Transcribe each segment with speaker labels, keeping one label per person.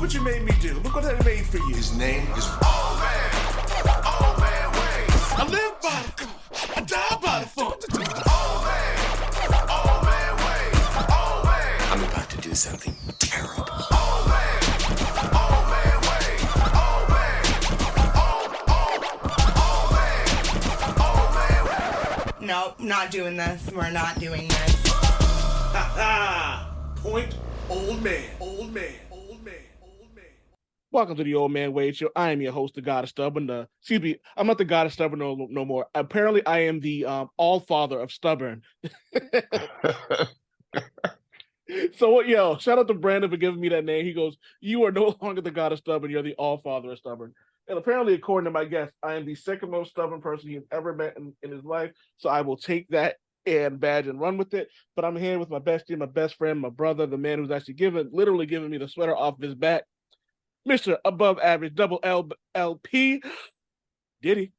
Speaker 1: what you made me do. Look what I made for you.
Speaker 2: His name is
Speaker 1: Old Man Wade. I live by the funk. I die by the funk. Old Man Wade. Old Man.
Speaker 2: I'm about to do something terrible.
Speaker 1: Old Man Wade. Old Man. Old Man.
Speaker 3: Nope, not doing this. We're not doing this.
Speaker 1: Ha ha. Point. Old Man. Old Man. Old Man. Old Man.
Speaker 4: Welcome to the Old Man Wade Show. I am your host, the God of Stubborn. Excuse me, I'm not the God of Stubborn no more. Apparently, I am the all father of Stubborn. So, yo, shout out to Brandon for giving me that name. He goes, "You are no longer the God of Stubborn. You're the all father of Stubborn." And apparently, according to my guest, I am the second most stubborn person he's ever met in his life. So I will take that and badge and run with it. But I'm here with my bestie, my best friend, my brother, the man who's actually literally giving me the sweater off his back, Mr. Above Average Double LP Diddy.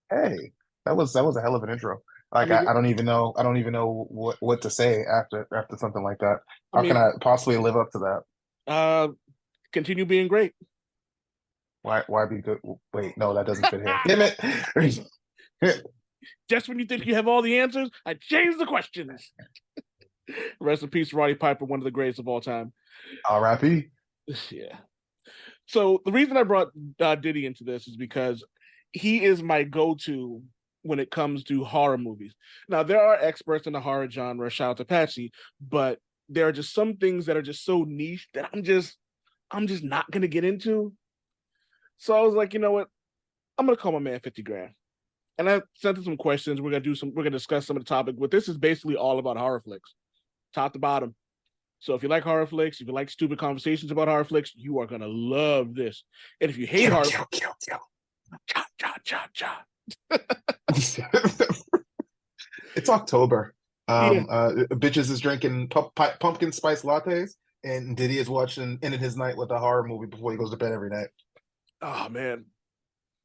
Speaker 5: Hey, that was a hell of an intro. Like I don't even know what to say after something like that. How can I possibly live up to that?
Speaker 4: Continue being great.
Speaker 5: Why be good? Wait, no, that doesn't fit here. Damn it.
Speaker 4: Just when you think you have all the answers, I change the questions. Rest in peace, Roddy Piper, one of the greatest of all time.
Speaker 5: R.I.P.
Speaker 4: Yeah. So the reason I brought Diddy into this is because he is my go-to when it comes to horror movies. Now, there are experts in the horror genre, shout out to Patsy, but there are just some things that are just so niche that I'm just not going to get into. So I was like, you know what? I'm going to call my man 50 grand. And I sent him some questions. We're going to discuss some of the topic, but this is basically all about horror flicks, top to bottom. So if you like horror flicks, if you like stupid conversations about horror flicks, you are going to love this. And if you hate horror,
Speaker 5: It's October. Bitches is drinking pumpkin spice lattes, and Diddy is watching Ending His Night with a horror movie before he goes to bed every night.
Speaker 4: Oh man,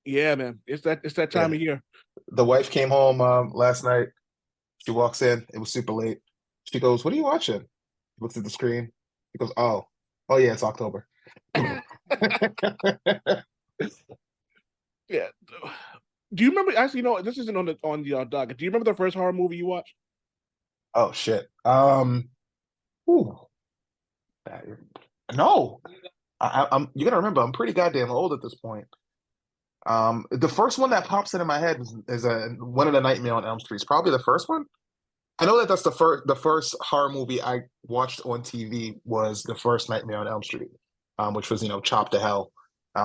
Speaker 4: yeah, man, it's that time of year.
Speaker 5: The wife came home last night. She walks in. It was super late. She goes, "What are you watching?" He looks at the screen. He goes, "Oh yeah, it's October."
Speaker 4: Yeah. Do you remember? Actually, no, this isn't on the docket. Do you remember the first horror movie you watched?
Speaker 5: Oh shit. Ooh. No. I'm. You gotta remember, I'm pretty goddamn old at this point. The first one that pops into my head is one of the Nightmare on Elm Street. Probably the first one. I know that's the first horror movie I watched on TV was the first Nightmare on Elm Street, which was chopped to hell,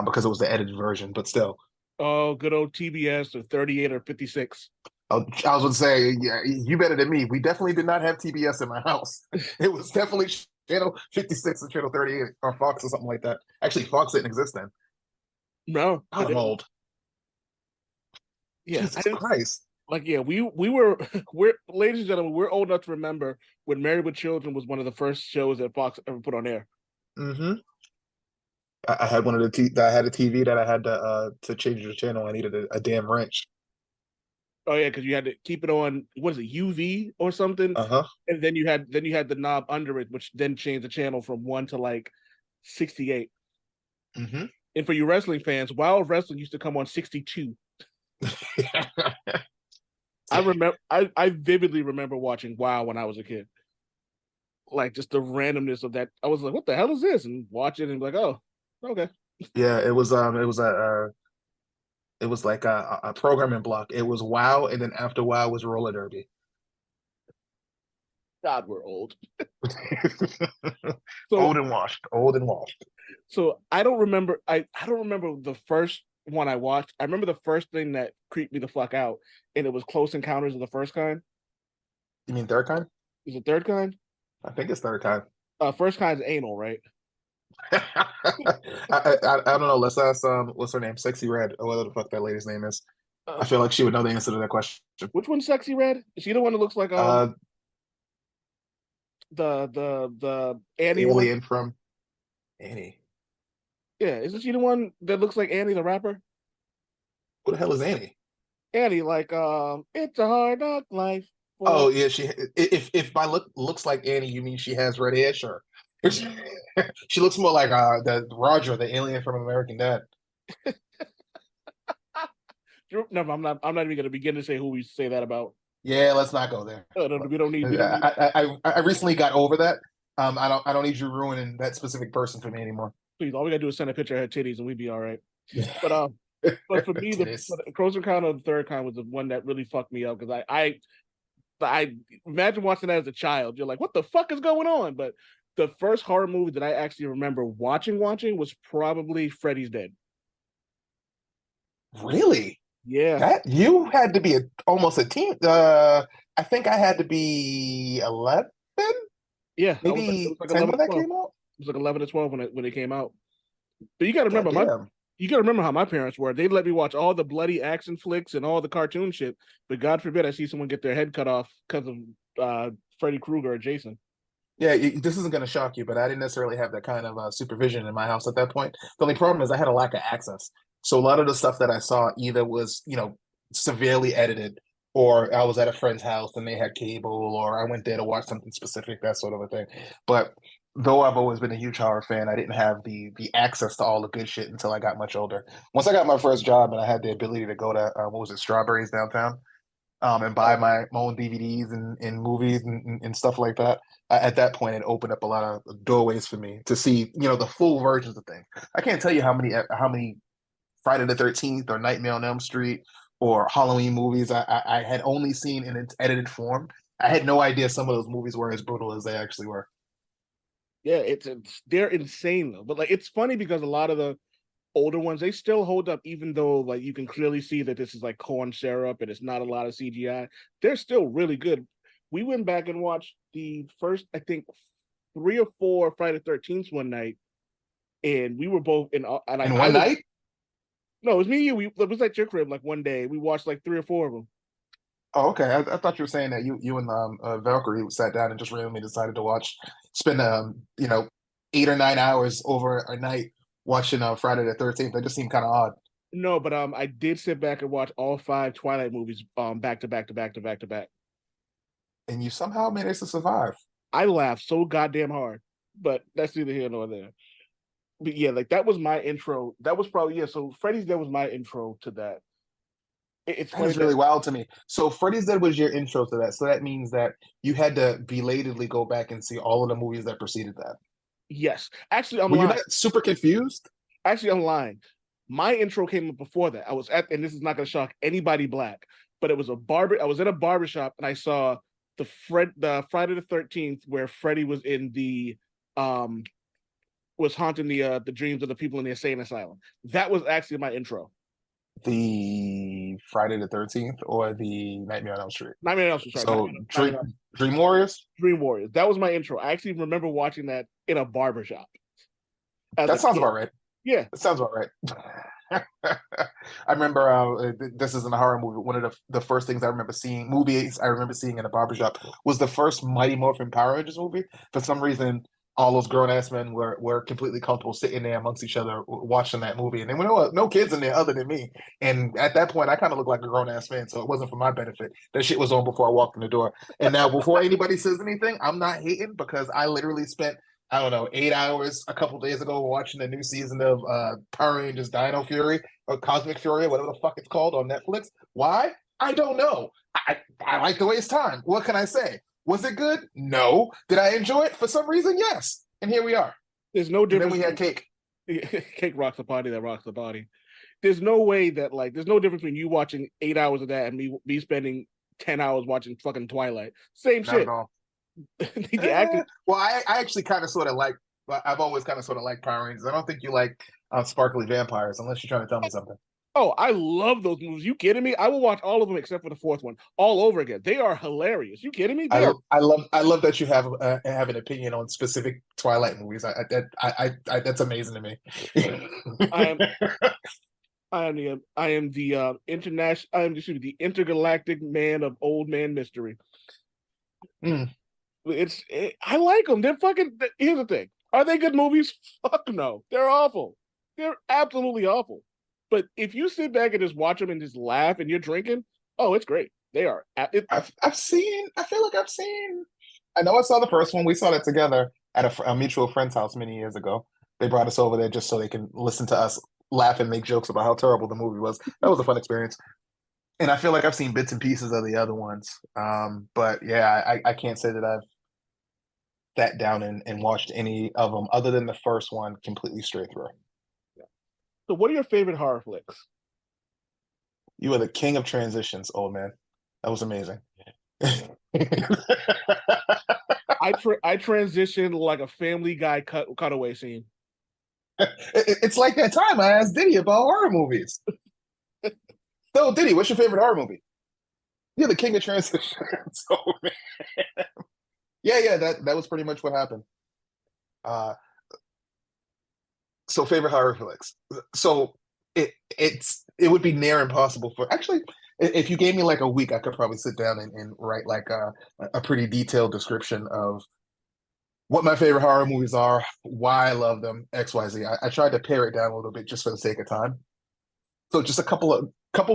Speaker 5: because it was the edited version, but still.
Speaker 4: Oh, good old TBS or 38 or 56.
Speaker 5: I was going to say, yeah, you better than me. We definitely did not have TBS in my house. It was definitely channel 56 and channel 38 or Fox or something like that. Actually, Fox didn't exist then.
Speaker 4: No,
Speaker 5: I'm old.
Speaker 4: Yeah,
Speaker 5: Jesus Christ.
Speaker 4: Like, yeah, we're ladies and gentlemen, we're old enough to remember when Married with Children was one of the first shows that Fox ever put on air.
Speaker 5: Mm-hmm. I had one of I had a TV that I had to change the channel. I needed a damn wrench.
Speaker 4: Oh yeah, because you had to keep it on. What is it, UV or something? And then you had the knob under it, which then changed the channel from 1 to like 68.
Speaker 5: Mm-hmm.
Speaker 4: And for you wrestling fans, Wild Wrestling used to come on 62. I vividly remember watching WoW when I was a kid. Like just the randomness of that. I was like, what the hell is this? And watch it and be like, oh, okay.
Speaker 5: Yeah, it was like a programming block. It was WoW, and then after WoW was roller derby.
Speaker 4: God, we're old.
Speaker 5: Old and washed.
Speaker 4: So I don't remember the first one I watched. I remember the first thing that creeped me the fuck out, and it was Close Encounters of the First Kind.
Speaker 5: You mean Third Kind?
Speaker 4: Is it Third Kind?
Speaker 5: I think it's Third Kind.
Speaker 4: First Kind is anal, right?
Speaker 5: I don't know. Let's ask what's her name? Sexy Red, or whatever the fuck that lady's name is. I feel like she would know the answer to that question.
Speaker 4: Which one's Sexy Red? Is she the one that looks like the Annie
Speaker 5: alien
Speaker 4: one?
Speaker 5: from Annie?
Speaker 4: Yeah, isn't she the one that looks like Annie the rapper?
Speaker 5: Who the hell is Annie?
Speaker 4: Annie, like it's a hard knock life.
Speaker 5: Oh yeah, she. If by looks like Annie, you mean she has red hair? Sure. She looks more like the Roger, the alien from American Dad.
Speaker 4: No, I'm not even going to begin to say who we say that about.
Speaker 5: Yeah, let's not go there.
Speaker 4: No, no, we don't need. We don't need.
Speaker 5: I recently got over that. I don't need you ruining that specific person for me anymore.
Speaker 4: Please, all we got to do is send a picture of her titties, and we'd be all right. But for me, the Close Encounter of the Third Kind was the one that really fucked me up because I imagine watching that as a child. You're like, what the fuck is going on? But the first horror movie that I actually remember watching was probably Freddy's Dead.
Speaker 5: Really?
Speaker 4: Yeah.
Speaker 5: That you had to be almost a teen. I think I had to be 11.
Speaker 4: Yeah,
Speaker 5: Maybe
Speaker 4: it was like
Speaker 5: 10 when that
Speaker 4: 12.
Speaker 5: came out.
Speaker 4: It was like 11 to 12 when it came out. But you got to remember how my parents were. They let me watch all the bloody action flicks and all the cartoon shit. But God forbid I see someone get their head cut off because of Freddy Krueger or Jason.
Speaker 5: Yeah, this isn't going to shock you, but I didn't necessarily have that kind of supervision in my house at that point. The only problem is I had a lack of access. So a lot of the stuff that I saw either was, severely edited, or I was at a friend's house and they had cable, or I went there to watch something specific, that sort of a thing. But though I've always been a huge horror fan, I didn't have the access to all the good shit until I got much older. Once I got my first job and I had the ability to go to Strawberries downtown, and buy my own DVDs and movies and stuff like that. At that point, it opened up a lot of doorways for me to see, the full versions of things. I can't tell you how many Friday the 13th or Nightmare on Elm Street or Halloween movies I had only seen in its edited form. I had no idea some of those movies were as brutal as they actually were.
Speaker 4: Yeah, it's they're insane though. But like it's funny because a lot of the older ones, they still hold up, even though like you can clearly see that this is like corn syrup and it's not a lot of CGI. They're still really good. We went back and watched the first, I think, 3 or 4 Friday the 13th one night, and we were both in. And
Speaker 5: in one night?
Speaker 4: No, it was me and you. It was at your crib like one day. We watched like 3 or 4 of them.
Speaker 5: Oh, okay. I thought you were saying that you and Valkyrie sat down and just randomly decided to spend 8 or 9 hours over a night watching Friday the 13th. That just seemed kind of odd.
Speaker 4: No, but I did sit back and watch all 5 Twilight movies back to back to back to back to back.
Speaker 5: And you somehow managed to survive.
Speaker 4: I laughed so goddamn hard, but that's neither here nor there. But yeah, like that was my intro. That was probably So Freddy's Dead was my intro to that. It's
Speaker 5: That is really wild to me. So Freddy's Dead was your intro to that. So that means that you had to belatedly go back and see all of the movies that preceded that.
Speaker 4: Yes, actually,
Speaker 5: Were you not super confused?
Speaker 4: Actually, I'm lying. My intro came up before that. I was and this is not going to shock anybody black, but it was I was in a barbershop and I saw the Friday the 13th where Freddy was in the was haunting the dreams of the people in the insane asylum. That was actually my intro.
Speaker 5: The Friday the 13th or the Nightmare on Elm Street?
Speaker 4: Nightmare on Elm Street. Sorry,
Speaker 5: Dream Warriors?
Speaker 4: Dream Warriors. That was my intro. I actually remember watching that in a barbershop.
Speaker 5: That sounds about right.
Speaker 4: Yeah.
Speaker 5: That sounds about right. I remember this isn't a horror movie. One of the first things I remember seeing in a barbershop was the first Mighty Morphin Power Rangers movie. For some reason, all those grown-ass men were completely comfortable sitting there amongst each other watching that movie. And there were no kids in there other than me. And at that point, I kind of looked like a grown-ass man, so it wasn't for my benefit. That shit was on before I walked in the door. And now, before anybody says anything, I'm not hating because I literally spent, I don't know, 8 hours a couple days ago watching the new season of Power Rangers Dino Fury or Cosmic Fury, whatever the fuck it's called on Netflix. Why? I don't know. I like the way it's timed. What can I say? Was it good? No. Did I enjoy it? For some reason, yes. And here we are.
Speaker 4: There's no difference.
Speaker 5: And then we had
Speaker 4: cake. Cake rocks the party that rocks the body. There's no way that there's no difference between you watching 8 hours of that and me spending 10 hours watching fucking Twilight. Same
Speaker 5: Not
Speaker 4: shit.
Speaker 5: at all.
Speaker 4: Well,
Speaker 5: I actually kind of sort of like. I've always kind of sort of liked Power Rangers. I don't think you like sparkly vampires, unless you're trying to tell me something.
Speaker 4: Oh, I love those movies. You kidding me? I will watch all of them except for the 4th one all over again. They are hilarious. You kidding me?
Speaker 5: I love that you have an opinion on specific Twilight movies. That's amazing to me.
Speaker 4: I am the the intergalactic man of old man mystery. I like them. They're fucking. Here's the thing: are they good movies? Fuck no. They're awful. They're absolutely awful. But if you sit back and just watch them and just laugh and you're drinking, oh, it's great. They are.
Speaker 5: I feel like I've seen. I know I saw the first one. We saw that together. at a mutual friend's house many years ago. They brought us over there just so they can listen to us laugh and make jokes about how terrible the movie was. That was a fun experience. And I feel like I've seen bits and pieces of the other ones. But yeah, I can't say that I've sat down and watched any of them other than the first one completely straight through.
Speaker 4: So, what are your favorite horror flicks?
Speaker 5: You are the king of transitions, old man. That was amazing.
Speaker 4: I transitioned like a Family Guy cutaway scene.
Speaker 5: It's like that time I asked Diddy about horror movies. So, Diddy, what's your favorite horror movie? You're the king of transitions. Oh man. Yeah, that was pretty much what happened. Uh, so favorite horror flicks. So it would be near impossible for actually if you gave me like a week, I could probably sit down and write like a pretty detailed description of what my favorite horror movies are, why I love them, XYZ. I tried to pare it down a little bit just for the sake of time. So just a couple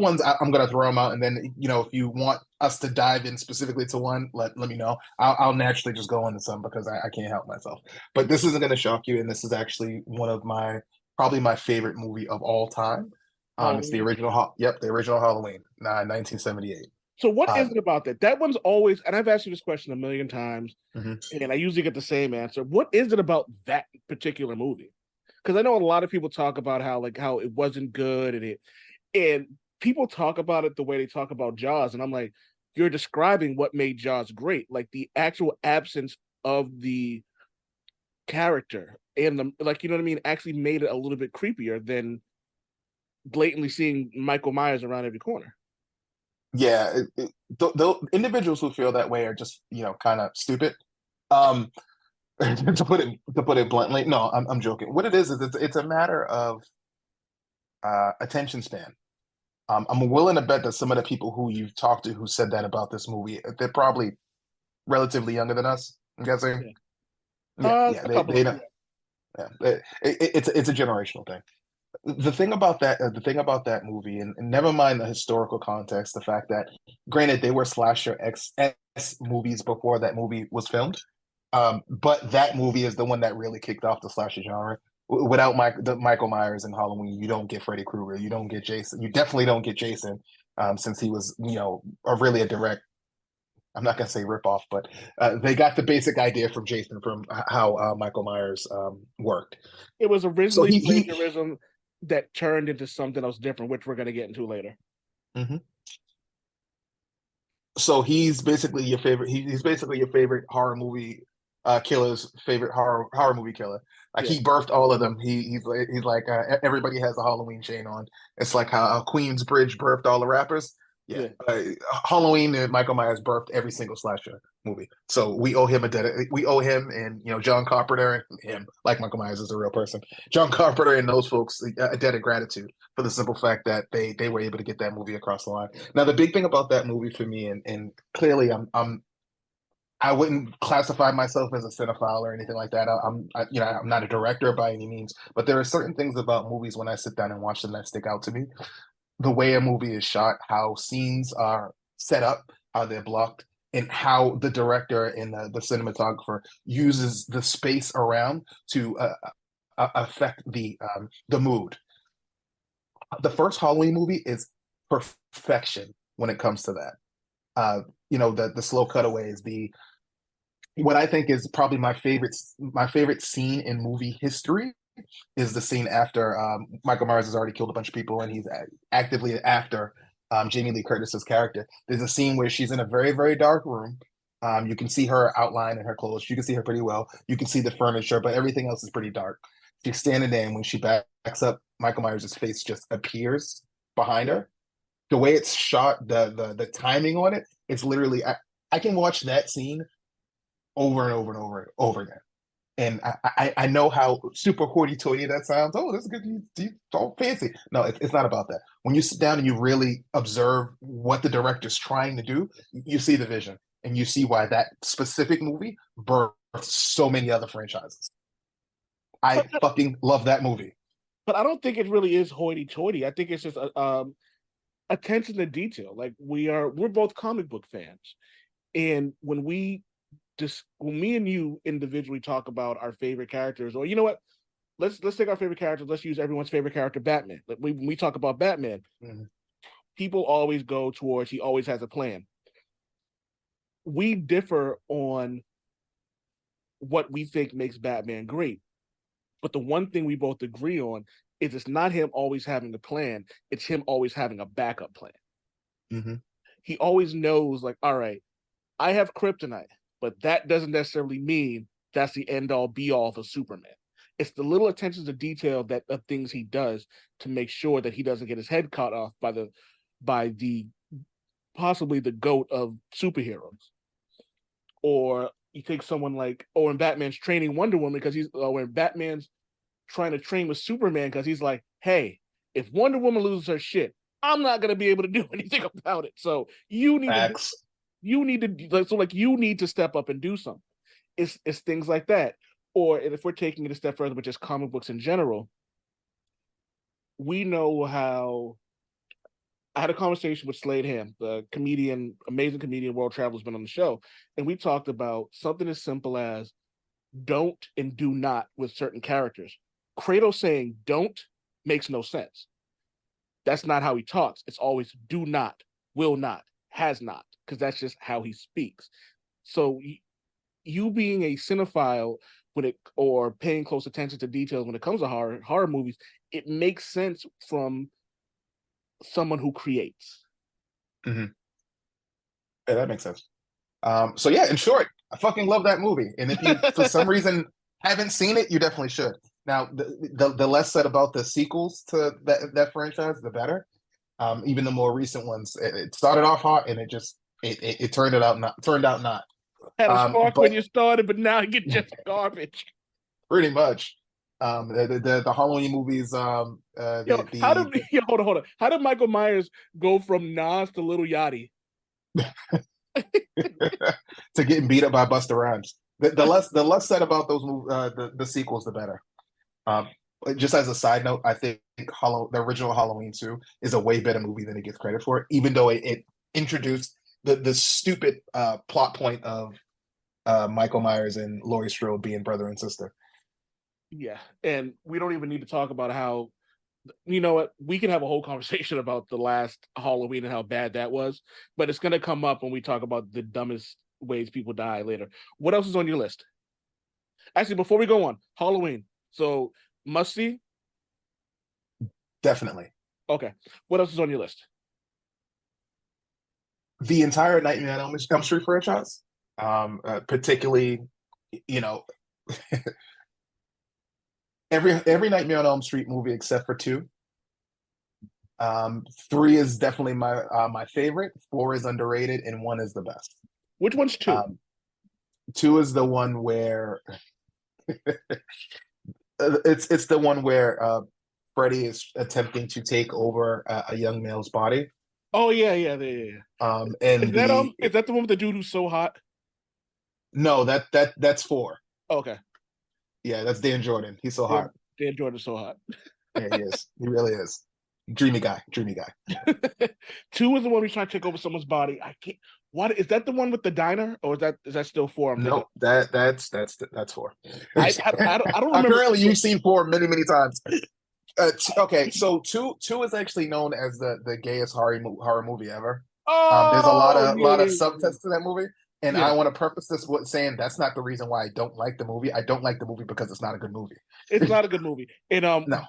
Speaker 5: ones I'm gonna throw them out, and then if you want us to dive in specifically to one, let me know. I'll naturally just go into some because I can't help myself. But this isn't gonna shock you, and this is actually one of my probably my favorite movie of all time. It's the
Speaker 4: Halloween.
Speaker 5: original, yep, the original Halloween, 1978.
Speaker 4: So, what
Speaker 5: Uh,
Speaker 4: is it about that? That one's always, and I've asked you this question a million times,
Speaker 5: mhm.
Speaker 4: and I usually get the same answer. What is it about that particular movie? Because I know a lot of people talk about how it wasn't good, and people talk about it the way they talk about Jaws, and I'm like, you're describing what made Jaws great, like the actual absence of the character and the like, you know what I mean, actually made it a little bit creepier than blatantly seeing Michael Myers around every corner.
Speaker 5: Yeah, the individuals who feel that way are just kind of stupid. Um, to put it bluntly, no, I'm joking. What it is it's a matter of attention span. I'm willing to bet that some of the people who you've talked to who said that about this movie, they're probably relatively younger than us. I'm guessing.
Speaker 4: Yeah.
Speaker 5: Yeah,
Speaker 4: A
Speaker 5: they
Speaker 4: couple of
Speaker 5: don't. Yeah, it's a generational thing. The thing about that movie, and never mind the historical context, the fact that, granted, they were slasher X movies before that movie was filmed, but that movie is the one that really kicked off the slasher genre. Without Michael Myers and Halloween, you don't get Freddy Krueger, you don't get Jason, you definitely don't get Jason, since he was, really a direct. I'm not gonna say ripoff, but they got the basic idea from Jason from how Michael Myers worked.
Speaker 4: It was
Speaker 5: So
Speaker 4: originally
Speaker 5: he
Speaker 4: plagiarism that turned into something else different, which we're going to get into later.
Speaker 5: Mhm. So he's basically your favorite. He's basically your favorite horror movie killer's favorite horror movie killer. Like
Speaker 4: Yeah,
Speaker 5: he birthed all of them. He's like everybody has a Halloween chain on. It's like how Queensbridge birthed all the rappers. Yeah,
Speaker 4: yeah.
Speaker 5: Halloween and Michael Myers birthed every single slasher movie. So we owe him a debt. We owe him and John Carpenter and him, like Michael Myers is a real person. John Carpenter and those folks a debt of gratitude for the simple fact that they were able to get that movie across the line. Now, the big thing about that movie for me, and clearly I wouldn't classify myself as a cinephile or anything like that. I'm not a director by any means, but there are certain things about movies when I sit down and watch them that stick out to me. The way a movie is shot, how scenes are set up, how they're blocked, and how the director and the cinematographer uses the space around to affect the mood. The first Halloween movie is perfection when it comes to that. The slow cutaways, the what I think is probably my favorite scene in movie history is the scene after Michael Myers has already killed a bunch of people and he's actively after Jamie Lee Curtis's character. There's a scene where she's in a very, very dark room. You can see her outline in her clothes. You can see her pretty well. You can see the furniture, but everything else is pretty dark. She's standing there, and when she backs up, Michael Myers' face just appears behind her. The way it's shot, the timing on it, it's literally I can watch that scene over and over and over and over again. And I know how super hoity-toity that sounds. Oh, this is good. You so fancy. No, it's not about that. When you sit down and you really observe what the director's trying to do, you see the vision and you see why that specific movie birthed so many other franchises. I
Speaker 4: But,
Speaker 5: fucking love that movie.
Speaker 4: but I don't think it really is hoity-toity. I think it's just attention to detail. Like we're both comic book fans, and when we just when me and you individually talk about our favorite characters, or you know what, let's take our favorite characters. Let's use everyone's favorite character, Batman. Like when we talk about Batman, people always go towards he always has a plan. We differ on what we think makes Batman great, but the one thing we both agree on is it's not him always having a plan; it's him always having a backup plan.
Speaker 5: Mm-hmm.
Speaker 4: He always knows, like, all right, I have kryptonite, but that doesn't necessarily mean that's the end all be all for Superman. It's the little attentions to detail that of things he does to make sure that he doesn't get his head cut off by the possibly the goat of superheroes. Or you take someone like, or when Batman's training Wonder Woman because when Batman's trying to train with Superman because he's like, hey, if Wonder Woman loses her shit, I'm not gonna be able to do anything about it. So you need
Speaker 5: Facts.
Speaker 4: you need to step up and do something. It's things like that. Or if we're taking it a step further, but just comic books in general, we know how. I had a conversation with Slade Ham, the comedian, amazing comedian, world traveler, has been on the show, and we talked about something as simple as don't and do not with certain characters. Kratos saying don't makes no sense. That's not how he talks. It's always do not, will not, has not, because that's just how he speaks. So you being a cinephile or paying close attention to details when it comes to horror movies, it makes sense from someone who creates.
Speaker 5: Mm-hmm. Yeah, that makes sense. So yeah, in short, I fucking love that movie. And if you for some reason haven't seen it, you definitely should. Now, the less said about the sequels to that franchise, the better. Even the more recent ones, it started off hot and it turned out not.
Speaker 4: Had a spark when
Speaker 5: But
Speaker 4: you started, but now you get just garbage.
Speaker 5: pretty much. The Halloween movies,
Speaker 4: Hold on. How did Michael Myers go from Nas to Little Yachty?
Speaker 5: to getting beat up by Busta Rhymes. The less said about those the sequels, the better. Just as a side note, I think the original Halloween 2 is a way better movie than it gets credit for, even though it introduced the stupid plot point of Michael Myers and Laurie Strode being brother and sister.
Speaker 4: Yeah, and we don't even need to talk about how, you know what, we can have a whole conversation about the last Halloween and how bad that was, but it's going to come up when we talk about the dumbest ways people die later. What else is on your list? Actually, before we go on, Halloween. So, must see?
Speaker 5: Definitely.
Speaker 4: Okay. What else is on your list?
Speaker 5: The entire Nightmare on Elm Street franchise, particularly, you know, every Nightmare on Elm Street movie except for 2. 3 is definitely my favorite. 4 is underrated, and 1 is the best.
Speaker 4: Which one's 2?
Speaker 5: 2 is the one where it's the one where Freddy is attempting to take over a young male's body.
Speaker 4: Oh yeah. And is that the one with the dude who's so hot?
Speaker 5: No, that's 4.
Speaker 4: Okay.
Speaker 5: Yeah, that's Dan Jordan. He's so hot.
Speaker 4: Dan Jordan's so hot.
Speaker 5: Yeah, he is. He really is. Dreamy guy.
Speaker 4: 2 is the one who's trying to take over someone's body. I can't. What is that? The one with the diner, or is that still 4?
Speaker 5: No, that's 4.
Speaker 4: I don't remember.
Speaker 5: Apparently, you've seen 4 many times. Okay, so 2 is actually known as the gayest horror movie ever. There's a lot of subtext to that movie, and I want to preface this with saying that's not the reason why I don't like the movie. I don't like the movie because it's not a good movie.
Speaker 4: It's not a good movie. And
Speaker 5: no.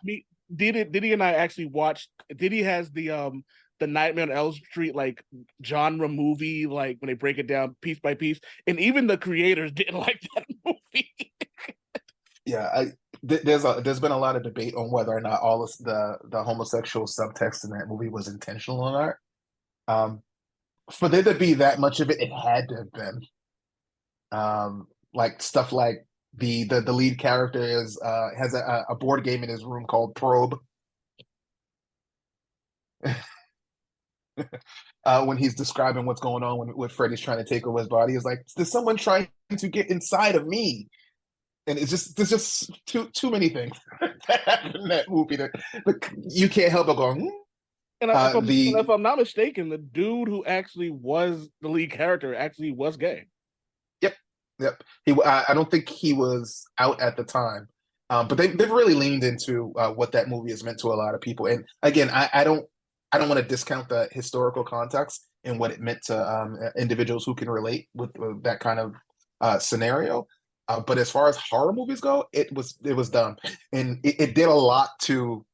Speaker 4: Diddy and I actually watched. Diddy has the Nightmare on Elm Street like genre movie, like when they break it down piece by piece, and even the creators didn't like that movie.
Speaker 5: Yeah, there's been a lot of debate on whether or not all of the homosexual subtext in that movie was intentional or not. For there to be that much of it, it had to have been. Like stuff like the lead character has a board game in his room called Probe. When he's describing what's going on when Freddy's trying to take over his body, he's like, "There's someone trying to get inside of me." And there's just too many things that happen in that movie that you can't help but go.
Speaker 4: And if I'm not mistaken, the dude who actually was the lead character actually was gay.
Speaker 5: Yep. Yep. I don't think he was out at the time. But they've really leaned into what that movie has meant to a lot of people. And again, I don't want to discount the historical context and what it meant to individuals who can relate with that kind of scenario. But as far as horror movies go, it was dumb, and it did a lot to,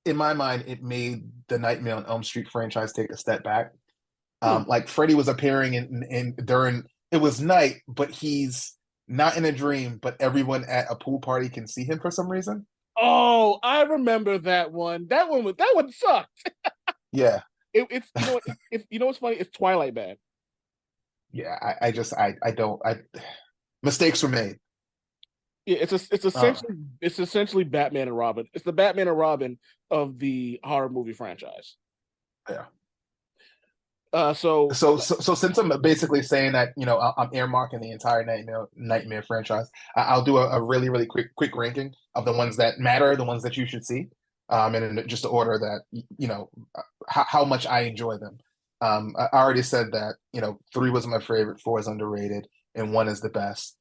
Speaker 5: in my mind, it made the Nightmare on Elm Street franchise take a step back. Like Freddy was appearing in during it was night, but he's not in a dream, but everyone at a pool party can see him for some reason.
Speaker 4: Oh, I remember that one. That one sucked.
Speaker 5: Yeah,
Speaker 4: It's you know what's funny? It's Twilight bad.
Speaker 5: yeah. I don't. I mistakes were made.
Speaker 4: Yeah,
Speaker 5: Uh,
Speaker 4: it's essentially Batman and Robin. It's the Batman and Robin of the horror movie franchise.
Speaker 5: yeah.
Speaker 4: So
Speaker 5: So since I'm basically saying that, I'm earmarking the entire Nightmare franchise, I'll do a really really quick ranking of the ones that matter, the ones that you should see, and in just the order that how much I enjoy them. I already said that three was my favorite, four is underrated, and one is the best.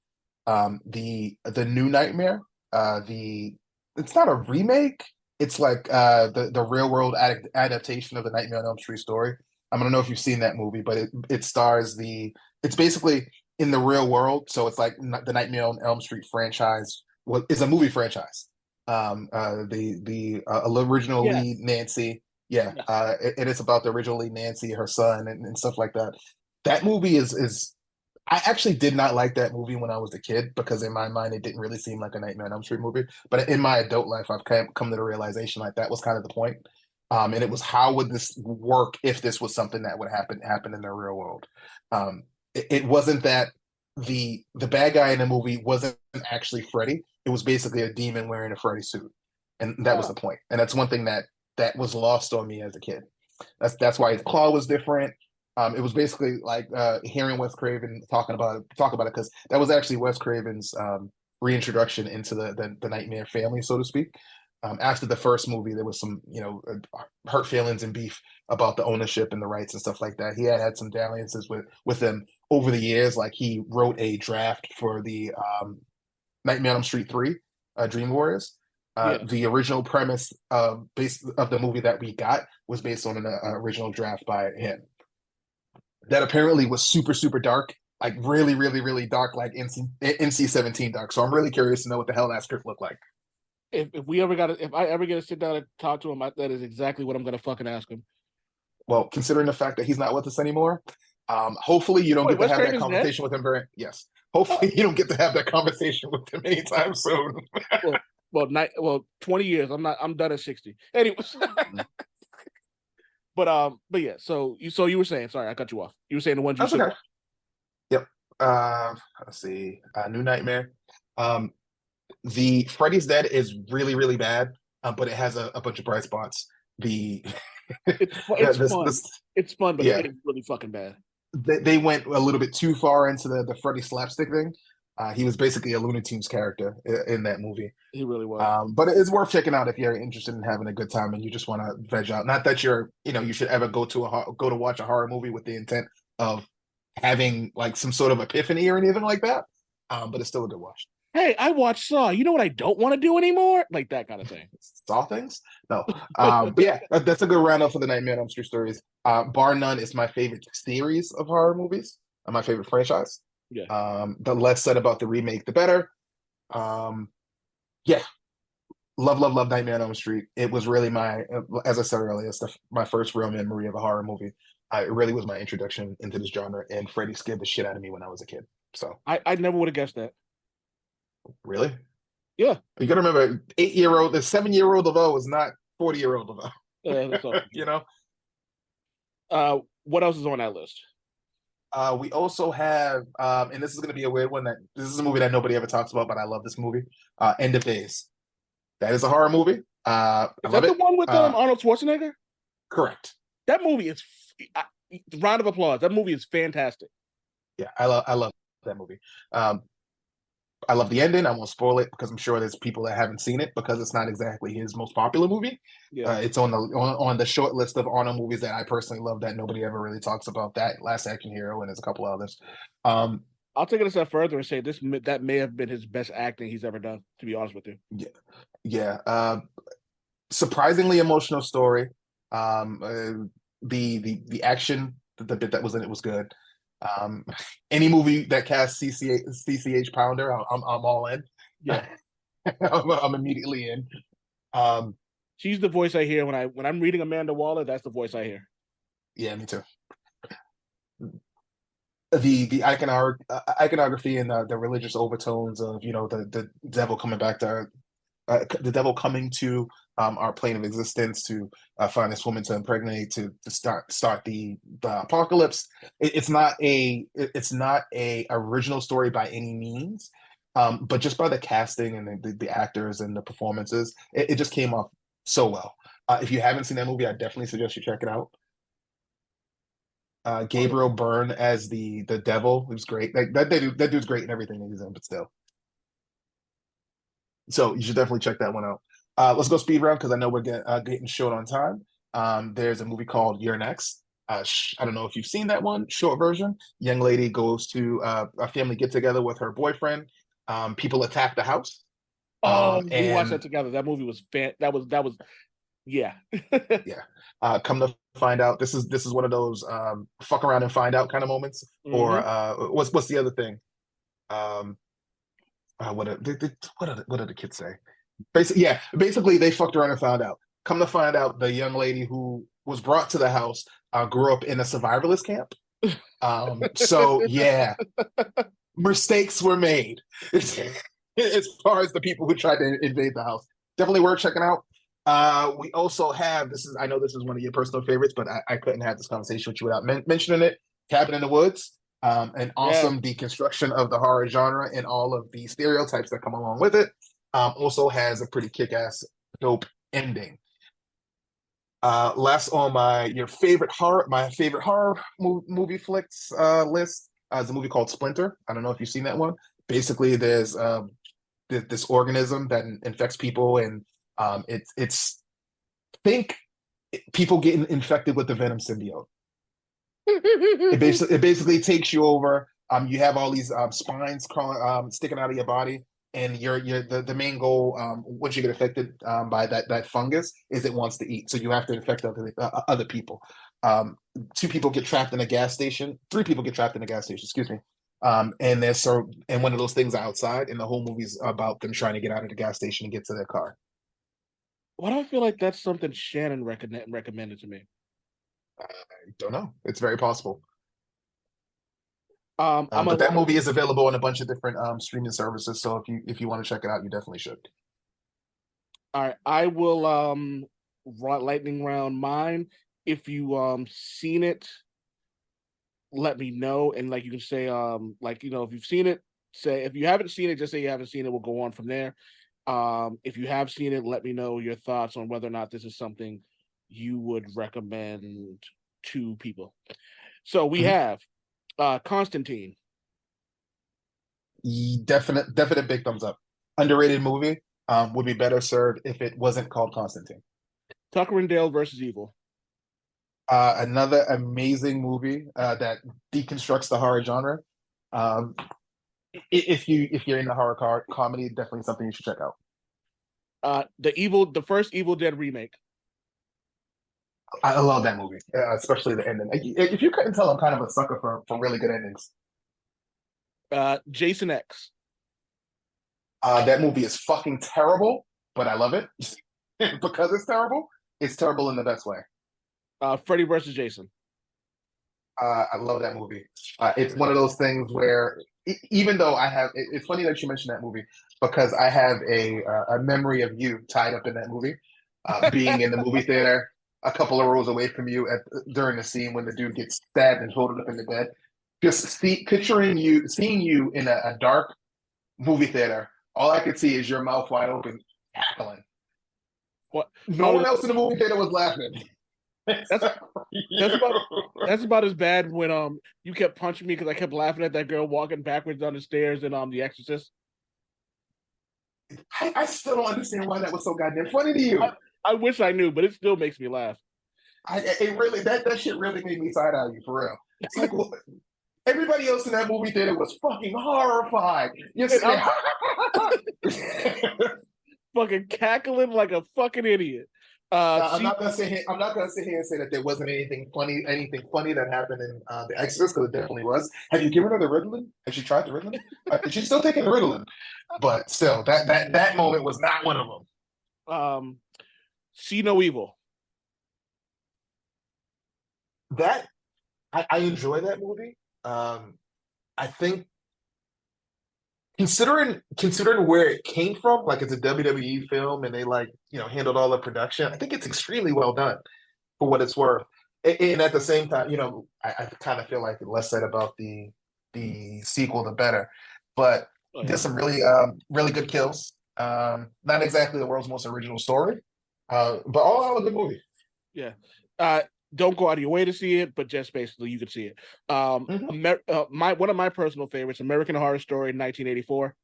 Speaker 5: The new Nightmare, the it's not a remake. It's like the real world adaptation of the Nightmare on Elm Street story. I don't know if you've seen that movie, but it stars it's basically in the real world, so it's like the Nightmare on Elm Street franchise is a movie franchise. The original lead
Speaker 4: yes,
Speaker 5: Nancy, yeah,
Speaker 4: yes.
Speaker 5: and it's about the original lead Nancy, her son, and stuff like that. That movie is I actually did not like that movie when I was a kid because in my mind it didn't really seem like a Nightmare on Elm Street movie. But in my adult life, I've come to the realization like that was kind of the point. And it was how would this work if this was something that would happen in the real world. It wasn't that the bad guy in the movie wasn't actually Freddy. It was basically a demon wearing a Freddy suit, and that was
Speaker 4: Oh,
Speaker 5: the point. And that's one thing that was lost on me as a kid. That's why his claw was different. It was basically like hearing Wes Craven talk about it because that was actually Wes Craven's reintroduction into the Nightmare family, so to speak. After the first movie, there was some hurt feelings and beef about the ownership and the rights and stuff like that. He had some dalliances with them over the years. Like he wrote a draft for the Nightmare on Elm Street 3, Dream Warriors.
Speaker 4: yeah.
Speaker 5: The original premise based of the movie that we got was based on an original draft by him that apparently was super super dark, like really really really dark, like NC-17 dark. So I'm really curious to know what the hell that script looked like.
Speaker 4: If I ever get to sit down and talk to him, that is exactly what I'm gonna fucking ask him.
Speaker 5: Well, considering the fact that he's not with us anymore, hopefully you don't
Speaker 4: Wait,
Speaker 5: get to
Speaker 4: Wes
Speaker 5: have that
Speaker 4: Craven's dead?
Speaker 5: conversation with him very yes.
Speaker 4: Oh,
Speaker 5: Hopefully you don't get to have that conversation with him anytime soon.
Speaker 4: well, 20 years. I'm done at 60. Anyways, but yeah. So you were saying, sorry, I cut you off. You were saying the ones you
Speaker 5: That's
Speaker 4: should
Speaker 5: okay.
Speaker 4: watch.
Speaker 5: Yep. Let's see. New Nightmare. Um, the Freddy's Dead is really really bad, but it has a bunch of bright spots. The
Speaker 4: It's fun.
Speaker 5: this
Speaker 4: It's fun, but
Speaker 5: yeah,
Speaker 4: it is really fucking bad.
Speaker 5: they went a little bit too far into the Freddy slapstick thing. He was basically a Looney Tunes character in that movie.
Speaker 4: He really was.
Speaker 5: But it's worth checking out if you're interested in having a good time and you just want to veg out. Not that you should ever go to watch a horror movie with the intent of having like some sort of epiphany or anything like that. But it's still a good watch.
Speaker 4: Hey, I watched Saw. You know what I don't want to do anymore? Like that kind of thing.
Speaker 5: Saw things? No. But yeah, that's a good roundup for the Nightmare on Elm Street stories. Bar none is my favorite series of horror movies, my favorite franchise.
Speaker 4: Yeah.
Speaker 5: The less said about the remake, the better. Um, yeah, love Nightmare on Elm Street. It was really as I said earlier, my first real memory of a horror movie. It really was my introduction into this genre, and Freddy scared the shit out of me when I was a kid. So,
Speaker 4: I never would have guessed that.
Speaker 5: really,
Speaker 4: Yeah.
Speaker 5: you got to remember, 8-year-old, the 7-year-old Laveau is not 40-year-old Laveau.
Speaker 4: That's awesome.
Speaker 5: You know.
Speaker 4: What else is on that list?
Speaker 5: We also have, and this is going to be a weird one. That this is a movie that nobody ever talks about, but I love this movie. End of Days. That is a horror movie. I
Speaker 4: Is
Speaker 5: love
Speaker 4: that the
Speaker 5: it.
Speaker 4: one with Arnold Schwarzenegger?
Speaker 5: Correct.
Speaker 4: That movie is round of applause. That movie is fantastic.
Speaker 5: Yeah, I love that movie. Um, I love the ending. I won't spoil it because I'm sure there's people that haven't seen it because it's not exactly his most popular movie.
Speaker 4: Yeah.
Speaker 5: It's on the short list of honor movies that I personally love that nobody ever really talks about. That Last Action Hero, and there's a couple others.
Speaker 4: I'll take it a step further and say that may have been his best acting he's ever done. To be honest with you.
Speaker 5: Yeah, yeah. Surprisingly emotional story. The action, the bit that was in it was good. Um, any movie that casts CCH Pounder, I'm all in.
Speaker 4: Yeah,
Speaker 5: I'm immediately in. Um,
Speaker 4: she's the voice I hear when I'm reading Amanda Waller. That's the voice I hear.
Speaker 5: yeah, me too. The iconography and the religious overtones of the devil coming back to the devil coming to our plane of existence to find this woman to impregnate to start the apocalypse. It's not a original story by any means, but just by the casting and the actors and the performances, it just came off so well. If you haven't seen that movie, I definitely suggest you check it out. Gabriel Byrne as the devil, who's great. Like that dude's great in everything that he's in, but still. So you should definitely check that one out. Let's go speed round because I know we're getting short on time. There's a movie called You're Next. I don't know if you've seen that one. Short version. Young lady goes to a family get together with her boyfriend. People attack the house.
Speaker 4: We watched that
Speaker 5: And
Speaker 4: together. That movie was that was yeah.
Speaker 5: yeah, come to find out, this is one of those fuck around and find out kind of moments. Or what's the other thing? What did the kids say? Basically they fucked around and found out. Come to find out, the young lady who was brought to the house grew up in a survivalist camp. So yeah, mistakes were made as far as the people who tried to invade the house. Definitely worth checking out. We also have I know this is one of your personal favorites, but I couldn't have this conversation with you without mentioning it. Cabin in the Woods. An awesome deconstruction of the horror genre and all of the stereotypes that come along with it. Also has a pretty kick-ass, dope ending. Last on my favorite horror movie flicks list is a movie called Splinter. I don't know if you've seen that one. Basically, there's this organism that infects people, and it's think people getting infected with the venom symbiote. It basically takes you over. You have all these spines sticking out of your body, and the main goal once you get affected by that fungus is it wants to eat. So you have to infect other people. 2 people get trapped in a gas station. 3 people get trapped in a gas station. Excuse me. And one of those things outside, and the whole movie's about them trying to get out of the gas station and get to their car.
Speaker 4: Why do I feel like that's something Shannon recommended to me?
Speaker 5: I don't know. It's very possible.
Speaker 4: But
Speaker 5: that movie is available on a bunch of different streaming services. So if you want to check it out, you definitely should.
Speaker 4: All right, I will lightning round mine. If you seen it, let me know. And like you can say if you've seen it, say if you haven't seen it, just say you haven't seen it. We'll go on from there. If you have seen it, let me know your thoughts on whether or not this is something you would recommend to people. So we have Constantine.
Speaker 5: Definite big thumbs up. Underrated movie. Would be better served if it wasn't called Constantine.
Speaker 4: Tucker and Dale versus Evil.
Speaker 5: Another amazing movie that deconstructs the horror genre. If you're in the horror comedy, definitely something you should check out.
Speaker 4: The first Evil Dead remake.
Speaker 5: I love that movie, especially the ending. If you couldn't tell, I'm kind of a sucker for really good endings.
Speaker 4: Jason X.
Speaker 5: That movie is fucking terrible, but I love it because it's terrible. It's terrible in the best way.
Speaker 4: Freddy versus Jason.
Speaker 5: I love that movie. It's one of those things where even though it's funny that you mentioned that movie because I have a memory of you tied up in that movie, being in the movie theater a couple of rows away from you during the scene when the dude gets stabbed and folded up in the bed. Just seeing you in a dark movie theater. All I could see is your mouth wide open, cackling.
Speaker 4: What?
Speaker 5: No one else in the movie theater was laughing.
Speaker 4: That's about as bad when you kept punching me because I kept laughing at that girl walking backwards down the stairs in The Exorcist.
Speaker 5: I still don't understand why that was so goddamn funny to you.
Speaker 4: I wish I knew, but it still makes me laugh.
Speaker 5: It really that shit really made me side eye you for real. It's like, well, everybody else in that movie theater was fucking horrified. You're
Speaker 4: And
Speaker 5: sitting there.
Speaker 4: fucking cackling like a fucking idiot.
Speaker 5: I'm not gonna sit here. I'm not gonna sit here and say that there wasn't anything funny that happened in The Exorcist, because it definitely was. Have you given her the Ritalin? Has she tried the Ritalin? She's still taking the Ritalin, but still, that moment was not one of them.
Speaker 4: See No Evil.
Speaker 5: That I enjoy that movie. I think considering where it came from, like it's a WWE film and they handled all the production. I think it's extremely well done for what it's worth. And at the same time, I kind of feel like the less said about the sequel, the better. But there's some really good kills. Not exactly the world's most original story, but all a good movie.
Speaker 4: Yeah. Don't go out of your way to see it, but just basically you can see it. One of my personal favorites, American Horror Story, 1984.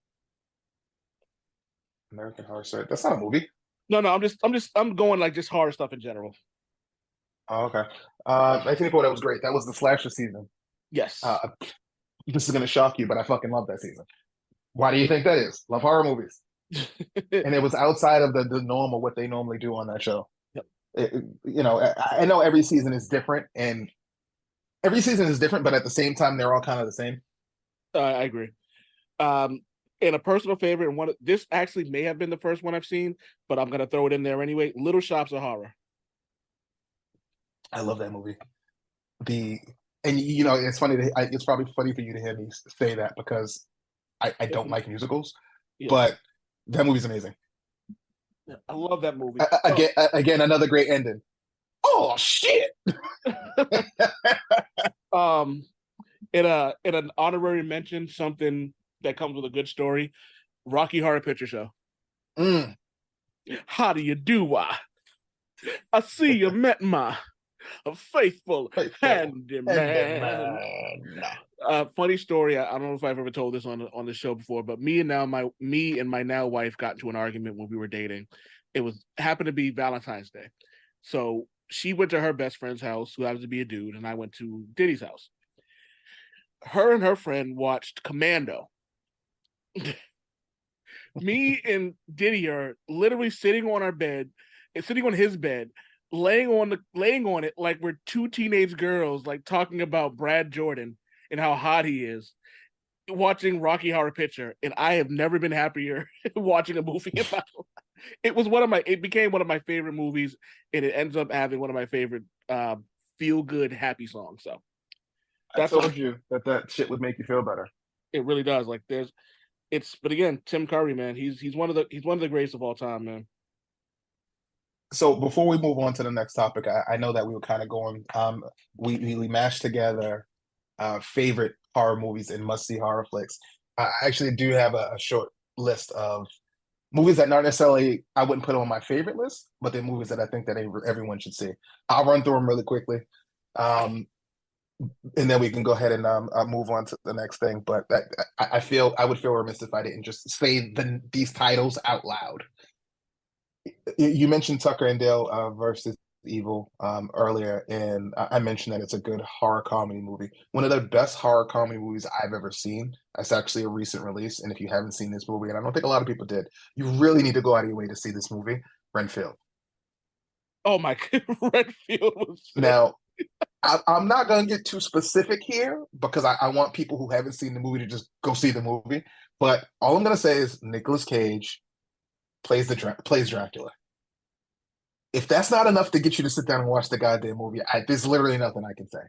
Speaker 5: American Horror Story. That's not a movie.
Speaker 4: No, I'm going like just horror stuff in general.
Speaker 5: Oh, okay. 1984. That was great. That was the slasher season.
Speaker 4: Yes.
Speaker 5: This is gonna shock you, but I fucking love that season. Why do you think that is? Love horror movies, and it was outside of the norm of what they normally do on that show. I know every season is different, but at the same time, they're all kind of the same.
Speaker 4: I agree. And a personal favorite, and this actually may have been the first one I've seen, but I'm gonna throw it in there anyway. Little Shops of Horror.
Speaker 5: I love that movie. It's funny. It's probably funny for you to hear me say that because I don't like musicals, but that movie's amazing.
Speaker 4: I love that movie.
Speaker 5: Again, another great ending. Oh shit!
Speaker 4: In an honorary mention, something that comes with a good story, Rocky Horror Picture Show. How do you do? I see you met my faithful handyman. Funny story. I don't know if I've ever told this on the show before, but me and my now wife got into an argument when we were dating. It happened to be Valentine's Day, so she went to her best friend's house, who happens to be a dude, and I went to Diddy's house. Her and her friend watched Commando. Me and Diddy are literally sitting on his bed, laying on it like we're two teenage girls, like talking about Brad Jordan and how hot he is, watching Rocky Horror Picture, and I have never been happier watching a movie about it became one of my favorite movies, and it ends up having one of my favorite feel good happy songs. So
Speaker 5: I told you that shit would make you feel better.
Speaker 4: It really does. But again, Tim Curry, man, he's one of the greatest of all time, man.
Speaker 5: So before we move on to the next topic, I know that we were kind of going. We mashed together favorite horror movies and must see horror flicks. I actually do have a short list of movies that not necessarily I wouldn't put on my favorite list, but they're movies that I think that everyone should see. I'll run through them really quickly, and then we can go ahead and move on to the next thing. But I feel I would feel remiss if I didn't just say these titles out loud. You mentioned Tucker and Dale versus Evil earlier, and I mentioned that it's a good horror comedy movie. One of the best horror comedy movies I've ever seen. That's actually a recent release, and if you haven't seen this movie, and I don't think a lot of people did, you really need to go out of your way to see this movie, Renfield.
Speaker 4: Oh my God, Renfield was
Speaker 5: now. I'm not going to get too specific here because I want people who haven't seen the movie to just go see the movie. But all I'm going to say is Nicolas Cage plays Dracula. If that's not enough to get you to sit down and watch the goddamn movie, there's literally nothing I can say.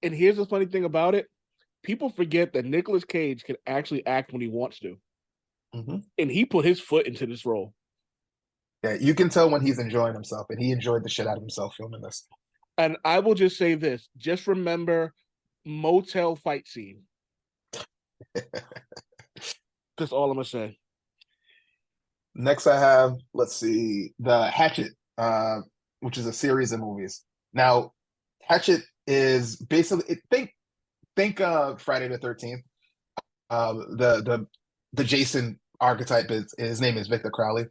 Speaker 4: And here's the funny thing about it. People forget that Nicolas Cage can actually act when he wants to.
Speaker 5: Mm-hmm.
Speaker 4: And he put his foot into this role.
Speaker 5: Yeah, you can tell when he's enjoying himself, and he enjoyed the shit out of himself filming this.
Speaker 4: And I will just say this. Just remember motel fight scene. That's all I'm going to say.
Speaker 5: Next I have, let's see, the Hatchet, which is a series of movies. Now, Hatchet is basically, think Friday the 13th, the Jason archetype is his name is Victor Crowley.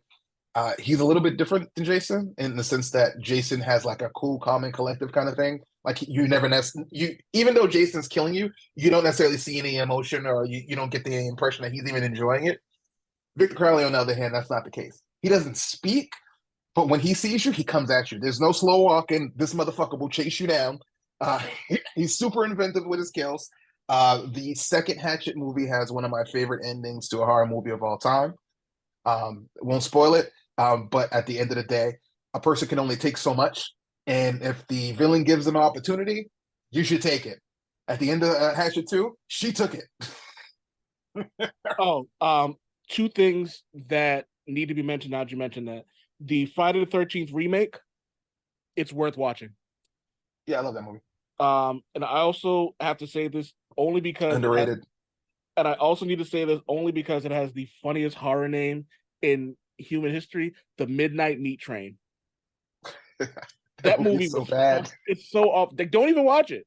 Speaker 5: He's a little bit different than Jason in the sense that Jason has like a cool, calm, and collective kind of thing. Like you never you even though Jason's killing you, you don't necessarily see any emotion or you don't get the impression that he's even enjoying it. Victor Crowley, on the other hand, that's not the case. He doesn't speak, but when he sees you, he comes at you. There's no slow walking. This motherfucker will chase you down. Uh, he's super inventive with his kills. The second Hatchet movie has one of my favorite endings to a horror movie of all time. Won't spoil it, but at the end of the day, a person can only take so much, and if the villain gives them an opportunity, you should take it. At the end of Hatchet 2, she took it.
Speaker 4: Oh, two things that need to be mentioned now that you mentioned that. The Friday the 13th remake, it's worth watching.
Speaker 5: Yeah, I love that movie.
Speaker 4: And I also have to say this only because
Speaker 5: Underrated.
Speaker 4: and I also need to say this only because it has the funniest horror name in human history, The Midnight Meat Train. That movie
Speaker 5: so
Speaker 4: was
Speaker 5: bad.
Speaker 4: It's so off. Like, don't even watch it.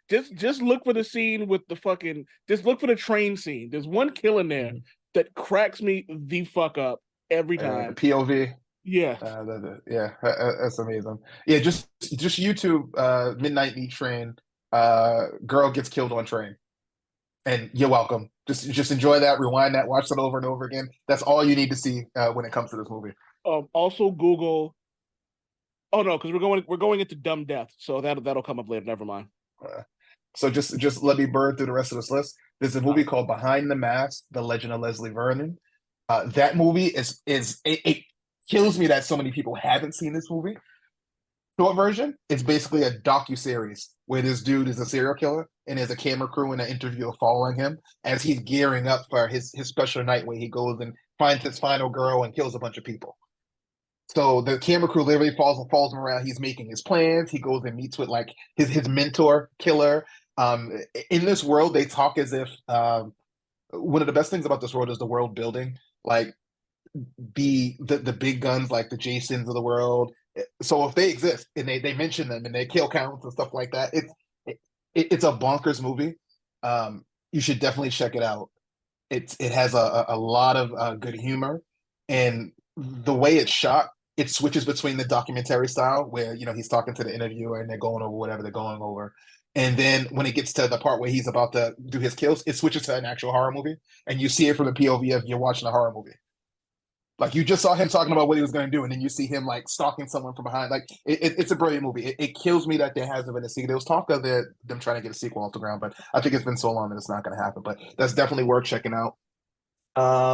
Speaker 4: Just look for the scene with the fucking. Just look for the train scene. There's one kill in there that cracks me the fuck up every time.
Speaker 5: POV.
Speaker 4: Yeah.
Speaker 5: That's amazing. Yeah, just YouTube Midnight Meat Train. Girl gets killed on train, and you're welcome. Just enjoy that, rewind that, watch it over and over again. That's all you need to see when it comes to this movie.
Speaker 4: Also Google. Oh no, because we're going into dumb death, so that'll come up later. Never mind.
Speaker 5: So just let me burn through the rest of this list. There's a movie called Behind the Mask: The Legend of Leslie Vernon. That movie it kills me that so many people haven't seen this movie. Short version, it's basically a docu-series where this dude is a serial killer and there's a camera crew and an interviewer following him as he's gearing up for his special night where he goes and finds his final girl and kills a bunch of people. So the camera crew literally follows him around. He's making his plans. He goes and meets with like his mentor killer. In this world, they talk as if one of the best things about this world is the world building. Like the big guns like the Jasons of the world. So if they exist and they mention them and they kill counts and stuff like that, it's a bonkers movie. You should definitely check it out. It has a lot of good humor, and the way it's shot, it switches between the documentary style where he's talking to the interviewer and they're going over whatever they're going over. And then when it gets to the part where he's about to do his kills, it switches to an actual horror movie, and you see it from the POV of you're watching a horror movie. Like you just saw him talking about what he was going to do, and then you see him like stalking someone from behind. Like it's a brilliant movie. It kills me that there hasn't been a sequel. There was talk of them trying to get a sequel off the ground, but I think it's been so long that it's not going to happen. But that's definitely worth checking out.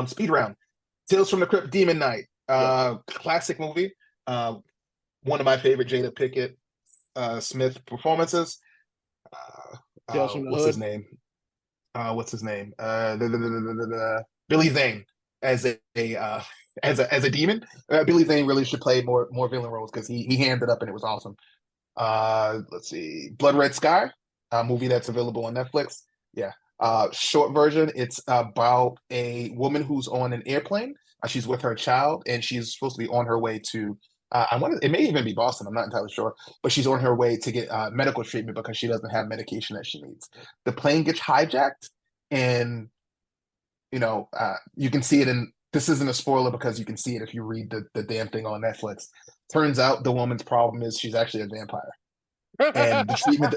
Speaker 5: Speed Round, Tales from the Crypt, Demon Knight, classic movie. One of my favorite Jada Pickett Smith performances. What's his name? Billy Zane as a demon. Billy Zane really should play more villain roles because he handed up and it was awesome. Let's see, Blood Red Sky, a movie that's available on Netflix. Yeah. Short version, it's about a woman who's on an airplane. She's with her child and she's supposed to be on her way to it may even be Boston, I'm not entirely sure, but she's on her way to get medical treatment because she doesn't have medication that she needs. The plane gets hijacked, and you can see it in. This isn't a spoiler because you can see it if you read the damn thing on Netflix. Turns out the woman's problem is she's actually a vampire, and the treatment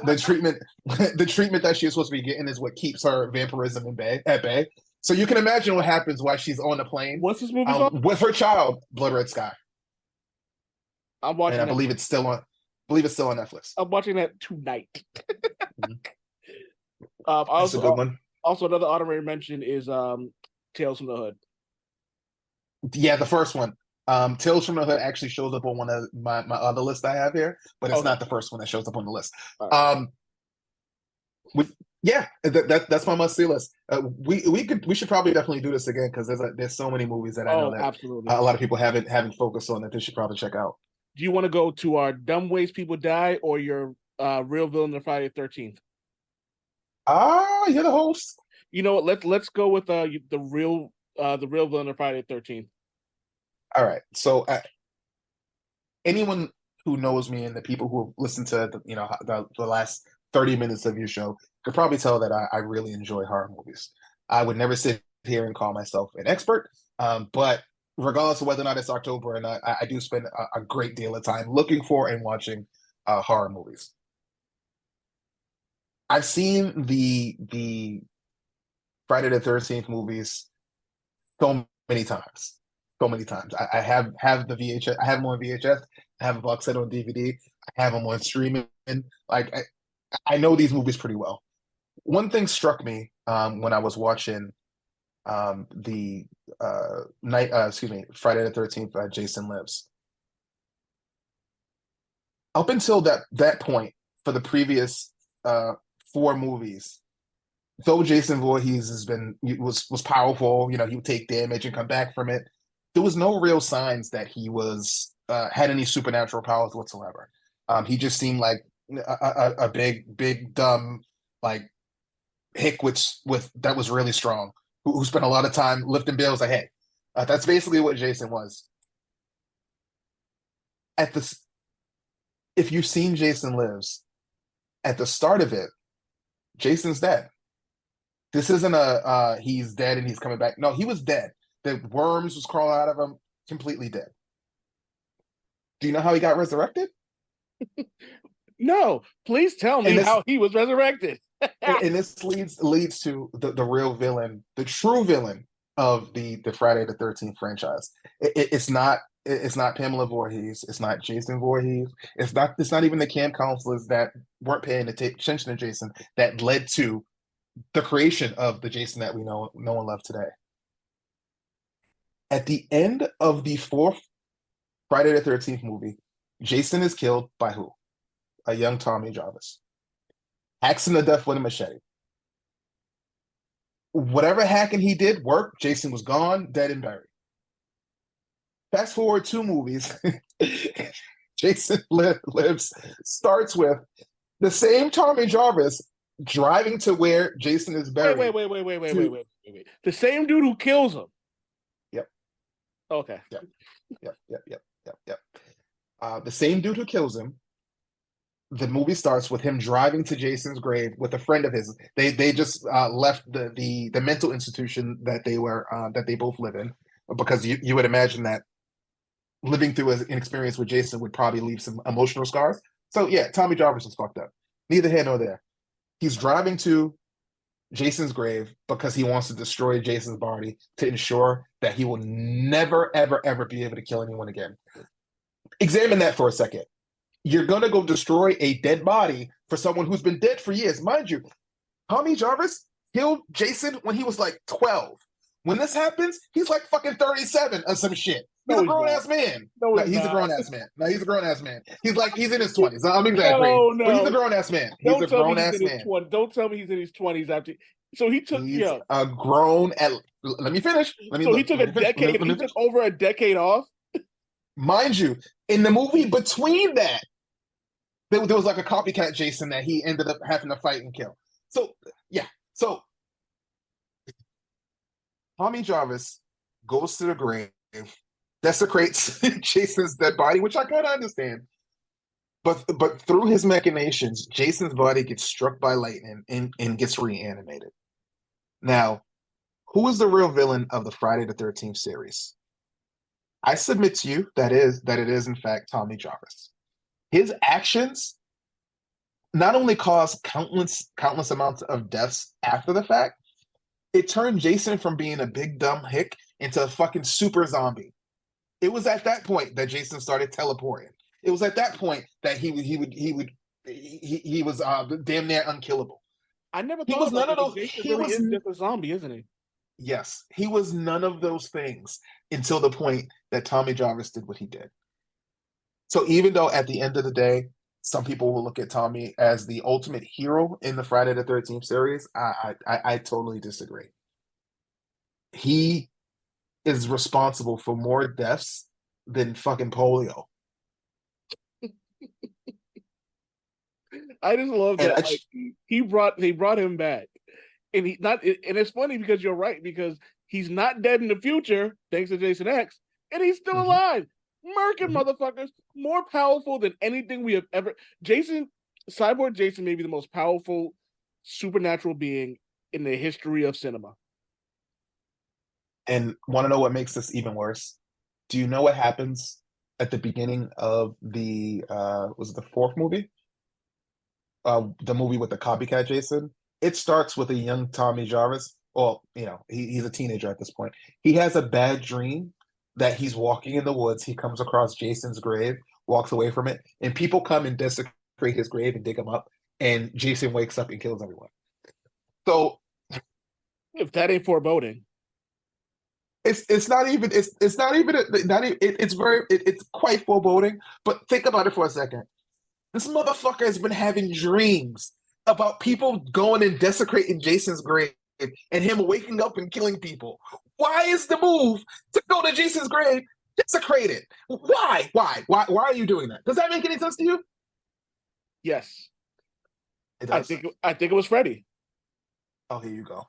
Speaker 5: that she's supposed to be getting is what keeps her vampirism at bay. So you can imagine what happens while she's on the plane.
Speaker 4: What's this movie called?
Speaker 5: With her child, Blood Red Sky.
Speaker 4: I'm watching.
Speaker 5: And I believe it's still on. Believe it's still on Netflix.
Speaker 4: I'm watching that tonight.
Speaker 5: Mm-hmm. That's a good one.
Speaker 4: Also, another honorary mention is Tales from the Hood.
Speaker 5: Yeah, the first one. Tales from the Hood actually shows up on one of my other list I have here, but it's not the first one that shows up on the list. Right. That's my must-see list. We should probably definitely do this again because there's so many movies that I know that
Speaker 4: absolutely.
Speaker 5: A lot of people haven't focused on that they should probably check out.
Speaker 4: Do you want to go to our Dumb Ways People Die or your Real Villain of Friday the 13th?
Speaker 5: You're the host.
Speaker 4: You know what? Let's go with the real villain of Friday the 13th.
Speaker 5: All right. So anyone who knows me and the people who have listened to the last 30 minutes of your show could probably tell that I really enjoy horror movies. I would never sit here and call myself an expert. But regardless of whether or not it's October or not, I do spend a great deal of time looking for and watching horror movies. I've seen the Friday the 13th movies so many times. So many times. I have the VHS, I have them on VHS, I have a box set on DVD, I have them on streaming. Like I know these movies pretty well. One thing struck me when I was watching the Friday the 13th, Jason Lives. Up until that point, for the previous four movies, though Jason Voorhees was powerful, he would take damage and come back from it. There was no real signs that he was had any supernatural powers whatsoever. He just seemed like a big dumb like hick with that was really strong, who spent a lot of time lifting bills ahead. That's basically what Jason was. At the If you've seen Jason Lives, at the start of it, Jason's dead. This isn't a he's dead and he's coming back. No, he was dead. The worms was crawling out of him, completely dead. Do you know how he got resurrected?
Speaker 4: No, please tell me how he was resurrected.
Speaker 5: And this leads to the real villain, the true villain of the Friday the 13th franchise. It's not Pamela Voorhees. It's not Jason Voorhees. It's not even the camp counselors that weren't paying attention to Jason that led to the creation of the Jason that we know and love today. At the end of the fourth Friday the 13th movie, Jason is killed by who? A young Tommy Jarvis. Hacks him to death with a machete. Whatever hacking he did worked. Jason was gone, dead and buried. Fast forward two movies. Jason Lives starts with the same Tommy Jarvis driving to where Jason is buried.
Speaker 4: Wait. The same dude who kills him.
Speaker 5: Yep.
Speaker 4: Okay.
Speaker 5: Yep. The same dude who kills him. The movie starts with him driving to Jason's grave with a friend of his. They just left the mental institution that they both live in, because you would imagine that living through an experience with Jason would probably leave some emotional scars. So yeah, Tommy Jarvis is fucked up. Neither here nor there. He's driving to Jason's grave because he wants to destroy Jason's body to ensure that he will never, ever, ever be able to kill anyone again. Examine that for a second. You're going to go destroy a dead body for someone who's been dead for years. Mind you, Tommy Jarvis killed Jason when he was like 12. When this happens, he's like fucking 37 or some shit. He's a grown-ass man. No, he's a grown-ass man. No, he's a grown-ass man. He's in his 20s. I'm exaggerating. No. But he's a grown-ass man. He's a grown-ass man.
Speaker 4: Don't tell me he's in his 20s after. So he took
Speaker 5: a grown. Let me finish.
Speaker 4: He took a decade. He took over a decade off.
Speaker 5: Mind you, in the movie between that, there was like a copycat Jason that he ended up having to fight and kill. So yeah, Tommy Jarvis goes to the grave, desecrates Jason's dead body, which I kind of understand. But through his machinations, Jason's body gets struck by lightning and gets reanimated. Now, who is the real villain of the Friday the 13th series? I submit to you that it is in fact Tommy Jarvis. His actions not only caused countless amounts of deaths after the fact, it turned Jason from being a big dumb hick into a fucking super zombie. It was at that point that Jason started teleporting. It was at that point that he was damn near unkillable.
Speaker 4: I never thought he was none of those. He really is just a zombie, isn't he?
Speaker 5: Yes, he was none of those things until the point that Tommy Jarvis did what he did. So even though at the end of the day, some people will look at Tommy as the ultimate hero in the Friday the 13th series, I totally disagree. He is responsible for more deaths than fucking polio.
Speaker 4: I just love that they brought him back. And it's funny because you're right, because he's not dead in the future, thanks to Jason X, and he's still alive. Murking motherfuckers, more powerful than anything we have ever. Cyborg Jason may be the most powerful supernatural being in the history of cinema.
Speaker 5: And want to know what makes this even worse? Do you know what happens at the beginning of the was it the fourth movie? The movie with the copycat Jason. It starts with a young Tommy Jarvis. Well, he's a teenager at this point. He has a bad dream that he's walking in the woods. He comes across Jason's grave, walks away from it, and people come and desecrate his grave and dig him up. And Jason wakes up and kills everyone. So
Speaker 4: If that ain't foreboding,
Speaker 5: it's not even it's quite foreboding. But think about it for a second. This motherfucker has been having dreams about people going and desecrating Jason's grave and him waking up and killing people. Why is the move to go to Jason's grave, desecrate it? Why? Why are you doing that? Does that make any sense to you?
Speaker 4: yes.
Speaker 5: It does.
Speaker 4: I think it was Freddy.
Speaker 5: Oh, here you go.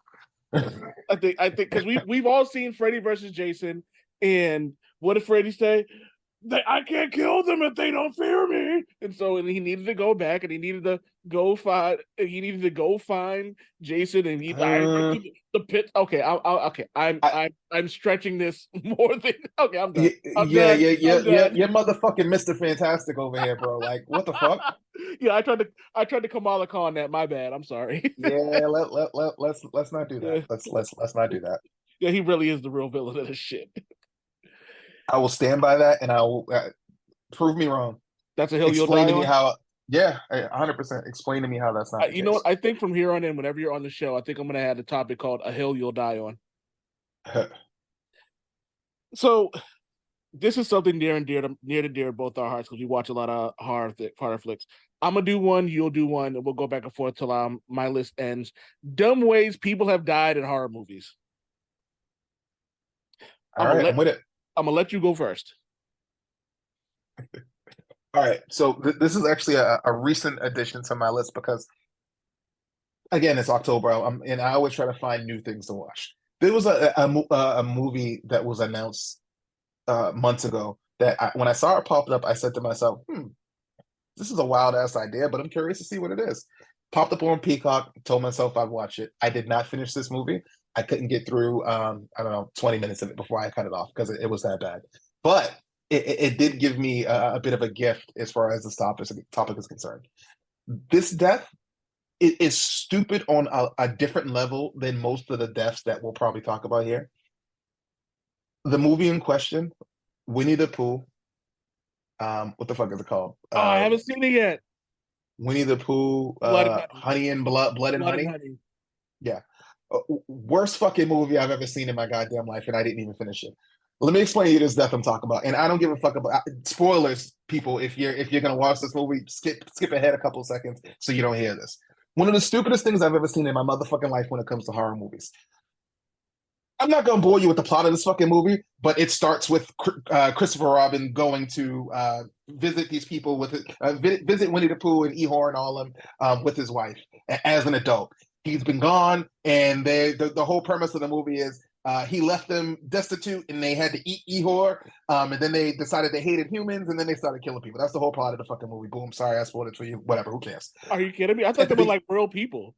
Speaker 4: I think because we've all seen Freddy versus Jason, and what did Freddy say? I can't kill them if they don't fear me. And so he needed to go back and he needed to go find Jason and I went to the pit. Okay, I'm stretching this more than okay, I'm done.
Speaker 5: Yeah, you're motherfucking Mr. Fantastic over here, bro. Like, what the fuck?
Speaker 4: Yeah, I tried to Kamala Khan that. My bad. I'm sorry.
Speaker 5: Yeah, let's not do that.
Speaker 4: Yeah.
Speaker 5: Let's not do that.
Speaker 4: Yeah, he really is the real villain of this shit.
Speaker 5: I will stand by that, and I will prove me wrong.
Speaker 4: That's a hill you'll
Speaker 5: Explain
Speaker 4: die
Speaker 5: to me
Speaker 4: on?
Speaker 5: how. Yeah, 100%. Explain to me how that's not. The
Speaker 4: You
Speaker 5: case.
Speaker 4: know what? I think from here on in, whenever you're on the show, I think I'm gonna have a topic called "A Hill You'll Die On." So this is something near to dear to both our hearts because we watch a lot of horror flicks. I'm gonna do one, you'll do one, and we'll go back and forth till my list ends. Dumb ways people have died in horror movies.
Speaker 5: All right, I'm with it.
Speaker 4: I'm gonna let you go first.
Speaker 5: All right, so this is actually a recent addition to my list because, again, it's October, and I always try to find new things to watch. There was a movie that was announced months ago that when I saw it popped up, I said to myself, this is a wild ass idea, but I'm curious to see what it is. Popped up on Peacock, told myself I'd watch it. I did not finish this movie. I couldn't get through, I don't know, 20 minutes of it before I cut it off because it was that bad. But it did give me a bit of a gift as far as this topic is concerned. This death is stupid on a different level than most of the deaths that we'll probably talk about here. The movie in question, Winnie the Pooh. What the fuck is it called?
Speaker 4: I haven't seen it yet.
Speaker 5: Winnie the Pooh, Honey and Blood and Honey. Yeah. Worst fucking movie I've ever seen in my goddamn life, and I didn't even finish it. Let me explain to you this death I'm talking about. And I don't give a fuck about spoilers, people. If you're gonna watch this movie, skip ahead a couple of seconds so you don't hear this. One of the stupidest things I've ever seen in my motherfucking life when it comes to horror movies. I'm not gonna bore you with the plot of this fucking movie, but it starts with Christopher Robin going to visit these people visit Winnie the Pooh and Eeyore and all of them with his wife as an adult. He's been gone, and the whole premise of the movie is he left them destitute, and they had to eat Eeyore, and then they decided they hated humans, and then they started killing people. That's the whole plot of the fucking movie. Boom. Sorry, I spoiled it for you. Whatever. Who cares?
Speaker 4: Are you kidding me? I thought they were like real people.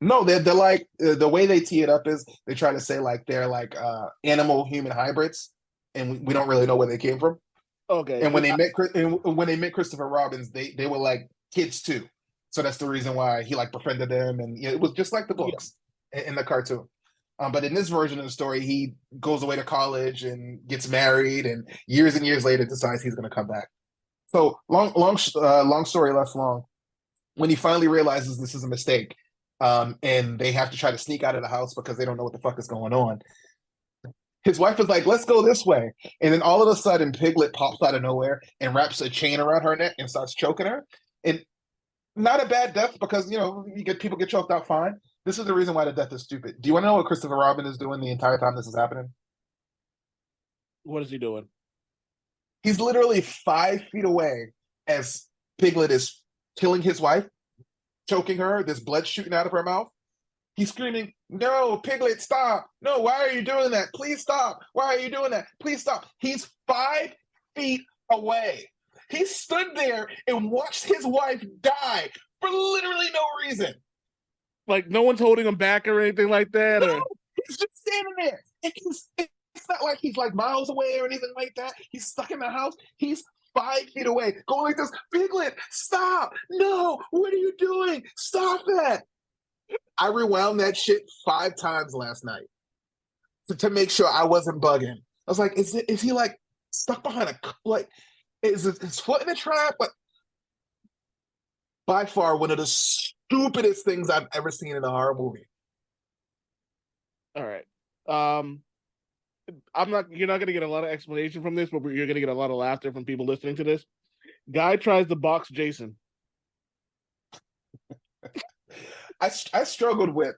Speaker 5: No, they're like the way they tee it up is they try to say like they're like animal human hybrids, and we don't really know where they came from.
Speaker 4: Okay.
Speaker 5: And when they met Christopher Robbins, they were like kids too, so that's the reason why he like befriended them, and it was just like the books in the cartoon. But in this version of the story, he goes away to college and gets married, and years later decides he's going to come back. So long story less long. When he finally realizes this is a mistake. And they have to try to sneak out of the house because they don't know what the fuck is going on. His wife is like, let's go this way. And then all of a sudden, Piglet pops out of nowhere and wraps a chain around her neck and starts choking her. And not a bad death because, people get choked out fine. This is the reason why the death is stupid. Do you want to know what Christopher Robin is doing the entire time this is happening?
Speaker 4: What is he doing?
Speaker 5: He's literally 5 feet away as Piglet is killing his wife, choking her, there's blood shooting out of her mouth. He's screaming, no, Piglet, stop. No, why are you doing that? Please stop. Why are you doing that? Please stop. He's 5 feet away. He stood there and watched his wife die for literally no reason.
Speaker 4: Like no one's holding him back or anything like that?
Speaker 5: No, he's just standing there. It's not like he's like miles away or anything like that. He's stuck in the house. He's 5 feet away, going like this. Piglet, stop! No, what are you doing? Stop that! I rewound that shit 5 times last night to make sure I wasn't bugging. I was like, is he like stuck behind like is his foot in a trap? But by far one of the stupidest things I've ever seen in a horror movie.
Speaker 4: All right. You're not gonna get a lot of explanation from this, but you're gonna get a lot of laughter from people listening to this. Guy tries to box Jason.
Speaker 5: I struggled with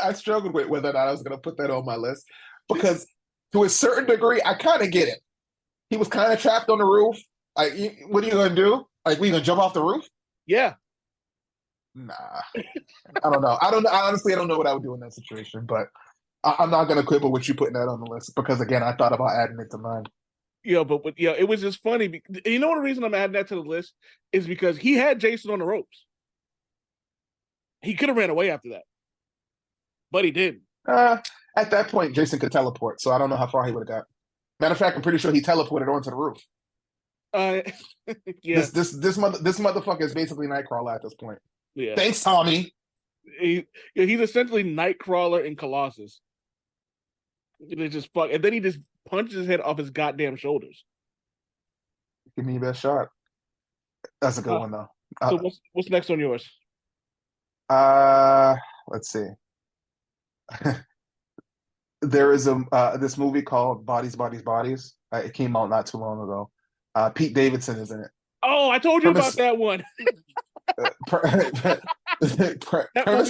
Speaker 5: I struggled with whether or not I was gonna put that on my list because to a certain degree I kind of get it. He was kind of trapped on the roof. Like, what are you gonna do? Like, we gonna jump off the roof?
Speaker 4: Yeah.
Speaker 5: Nah, I don't know. I honestly don't know what I would do in that situation, but I'm not gonna quibble with you putting that on the list because again, I thought about adding it to mine.
Speaker 4: But it was just funny. You know, the reason I'm adding that to the list is because he had Jason on the ropes. He could have ran away after that, but he didn't.
Speaker 5: At that point, Jason could teleport, so I don't know how far he would have got. Matter of fact, I'm pretty sure he teleported onto the roof.
Speaker 4: Yeah.
Speaker 5: This motherfucker is basically Nightcrawler at this point.
Speaker 4: Yeah.
Speaker 5: Thanks, Tommy.
Speaker 4: He's essentially Nightcrawler in Colossus. They just fuck, and then he just punches his head off his goddamn shoulders.
Speaker 5: Give me your best shot. That's a good one though.
Speaker 4: So what's next on yours?
Speaker 5: Let's see. There is this movie called Bodies, Bodies, Bodies. It came out not too long ago. Pete Davidson is in it.
Speaker 4: Oh, I told you about that one.
Speaker 5: Premise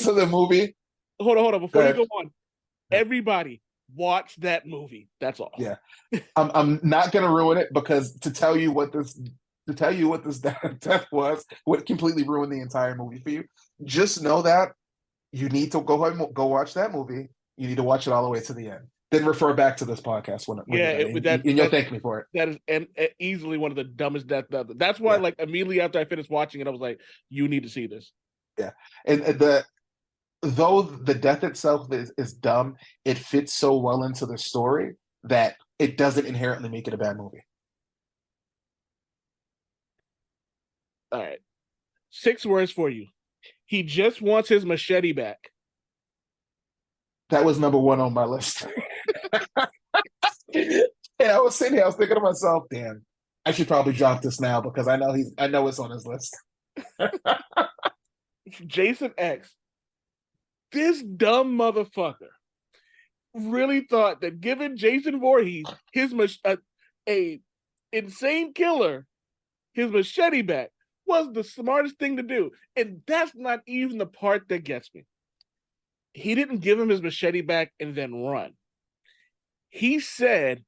Speaker 5: of the movie.
Speaker 4: Hold on. Before you go on, everybody watch that movie. That's all.
Speaker 5: Yeah, I'm not gonna ruin it because to tell you what this death was would completely ruin the entire movie for you. Just know that you need to go ahead and go watch that movie. You need to watch it all the way to the end. Then refer back to this podcast when and you'll thank me for it.
Speaker 4: That is easily one of the dumbest deaths ever. That's why, like, immediately after I finished watching it, I was like, "You need to see this."
Speaker 5: Yeah, and though the death itself is dumb, it fits so well into the story that it doesn't inherently make it a bad movie.
Speaker 4: All right, 6 words for you. He just wants his machete back.
Speaker 5: That was number 1 on my list. And I was sitting here, I was thinking to myself, damn, I should probably drop this now because I know it's on his list.
Speaker 4: Jason X. This dumb motherfucker really thought that giving Jason Voorhees a insane killer his machete back was the smartest thing to do. And that's not even the part that gets me. He didn't give him his machete back and then run. He said,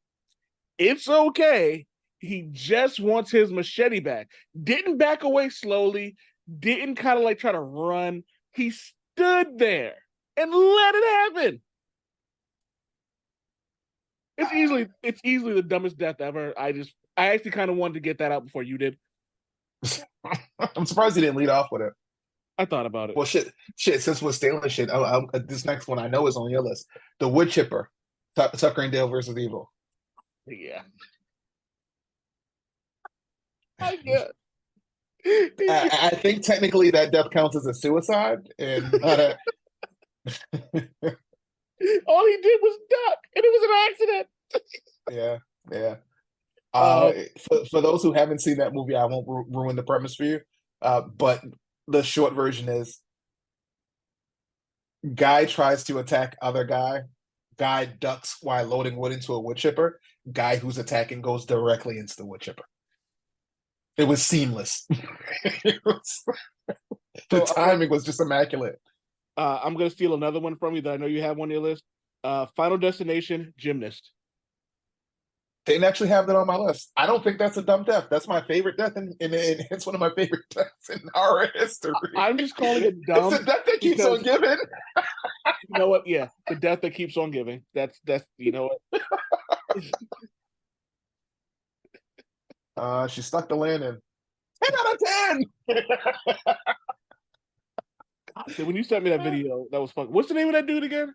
Speaker 4: it's okay. He just wants his machete back. Didn't back away slowly. Didn't kind of like try to run. He stood there and let it happen. It's easily the dumbest death ever. I actually kind of wanted to get that out before you did.
Speaker 5: I'm surprised he didn't lead off with it.
Speaker 4: I thought about it.
Speaker 5: Well, shit. Since we're stealing shit, this next one I know is on your list. The Wood Chipper, Tucker and Dale versus Evil.
Speaker 4: Yeah. I guess.
Speaker 5: I think technically that death counts as a suicide, and not a...
Speaker 4: all he did was duck, and it was an accident.
Speaker 5: Yeah. For those who haven't seen that movie, I won't ruin the premise for you. But the short version is: guy tries to attack other guy. Guy ducks while loading wood into a wood chipper. Guy who's attacking goes directly into the wood chipper. It was seamless. The timing was just immaculate.
Speaker 4: I'm going to steal another one from you that I know you have on your list. Final Destination, Gymnast.
Speaker 5: Didn't actually have that on my list. I don't think that's a dumb death. That's my favorite death, and it's one of my favorite deaths in horror history.
Speaker 4: I'm just calling it dumb.
Speaker 5: It's a death that keeps on giving.
Speaker 4: You know what? Yeah, the death that keeps on giving. That's you know
Speaker 5: what? She stuck the landing. 10 out of 10.
Speaker 4: So when you sent me that video, that was fun. What's the name of that dude again?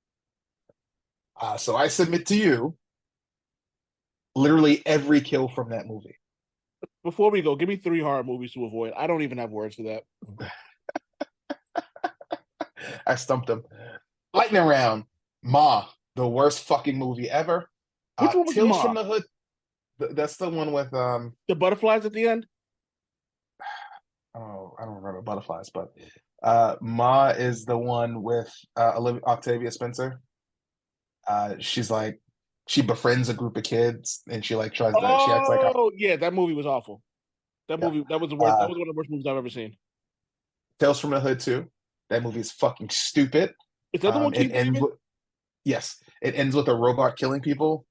Speaker 5: So I submit to you literally every kill from that movie.
Speaker 4: Before we go, give me 3 horror movies to avoid. I don't even have words for that.
Speaker 5: I stumped him. Lightning round. Ma, the worst fucking movie ever.
Speaker 4: Which one was
Speaker 5: Tales
Speaker 4: Ma?
Speaker 5: from the Hood. That's the one with
Speaker 4: The butterflies at the end?
Speaker 5: oh, I don't remember butterflies, but Ma is the one with Octavia Spencer. She's like she befriends a group of kids and she like tries to she acts like a
Speaker 4: Oh, yeah, that movie was awful. That
Speaker 5: yeah.
Speaker 4: movie, that was the worst. That
Speaker 5: Uh,
Speaker 4: was one of the worst movies I've ever seen.
Speaker 5: Tales from the Hood too. That movie is fucking stupid.
Speaker 4: Is that the one,
Speaker 5: It
Speaker 4: Keith
Speaker 5: ends
Speaker 4: David?
Speaker 5: with yes, it ends with a robot killing people.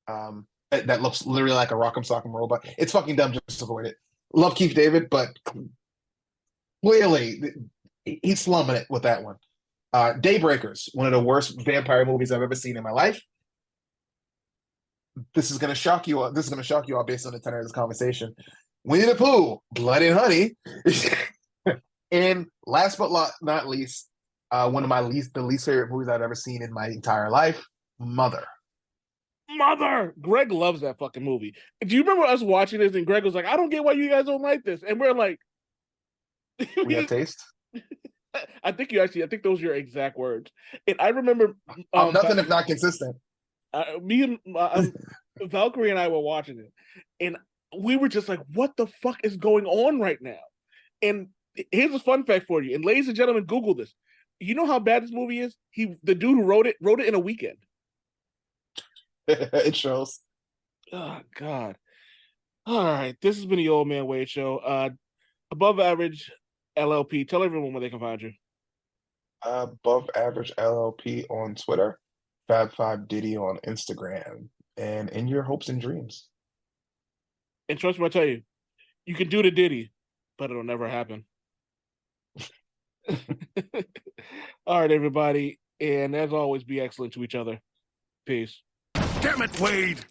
Speaker 5: That looks literally like a Rock'em Sock'em robot. It's fucking dumb. Just avoid it. Love Keith David, but clearly he's slumming it with that one. Daybreakers, one of the worst vampire movies I've ever seen in my life. This is gonna shock you. This is gonna shock you all based on the tenor of this conversation. Winnie the Pooh, Blood and Honey, and last but not least, one of the least favorite movies I've ever seen in my entire life, Mother.
Speaker 4: Mother. Greg loves that fucking movie. Do you remember us watching this and Greg was like, I don't get why you guys don't like this. And we're like,
Speaker 5: We have taste.
Speaker 4: I think those are your exact words. And I remember
Speaker 5: Nothing if not consistent.
Speaker 4: me and Valkyrie and I were watching it, and we were just like, "What the fuck is going on right now?" And here's a fun fact for you. And ladies and gentlemen, Google this. You know how bad this movie is? The dude who wrote it in a weekend.
Speaker 5: It shows.
Speaker 4: Oh God. All right, this has been the Old Man Wade Show. Above Average LLP. Tell everyone where they can find you.
Speaker 5: Above Average LLP on Twitter, Fab5 Diddy on Instagram, and in your hopes and dreams.
Speaker 4: And trust me, I tell you, you can do the Diddy, but it'll never happen. All right, everybody. And as always, be excellent to each other. Peace.
Speaker 1: Damn it, Wade!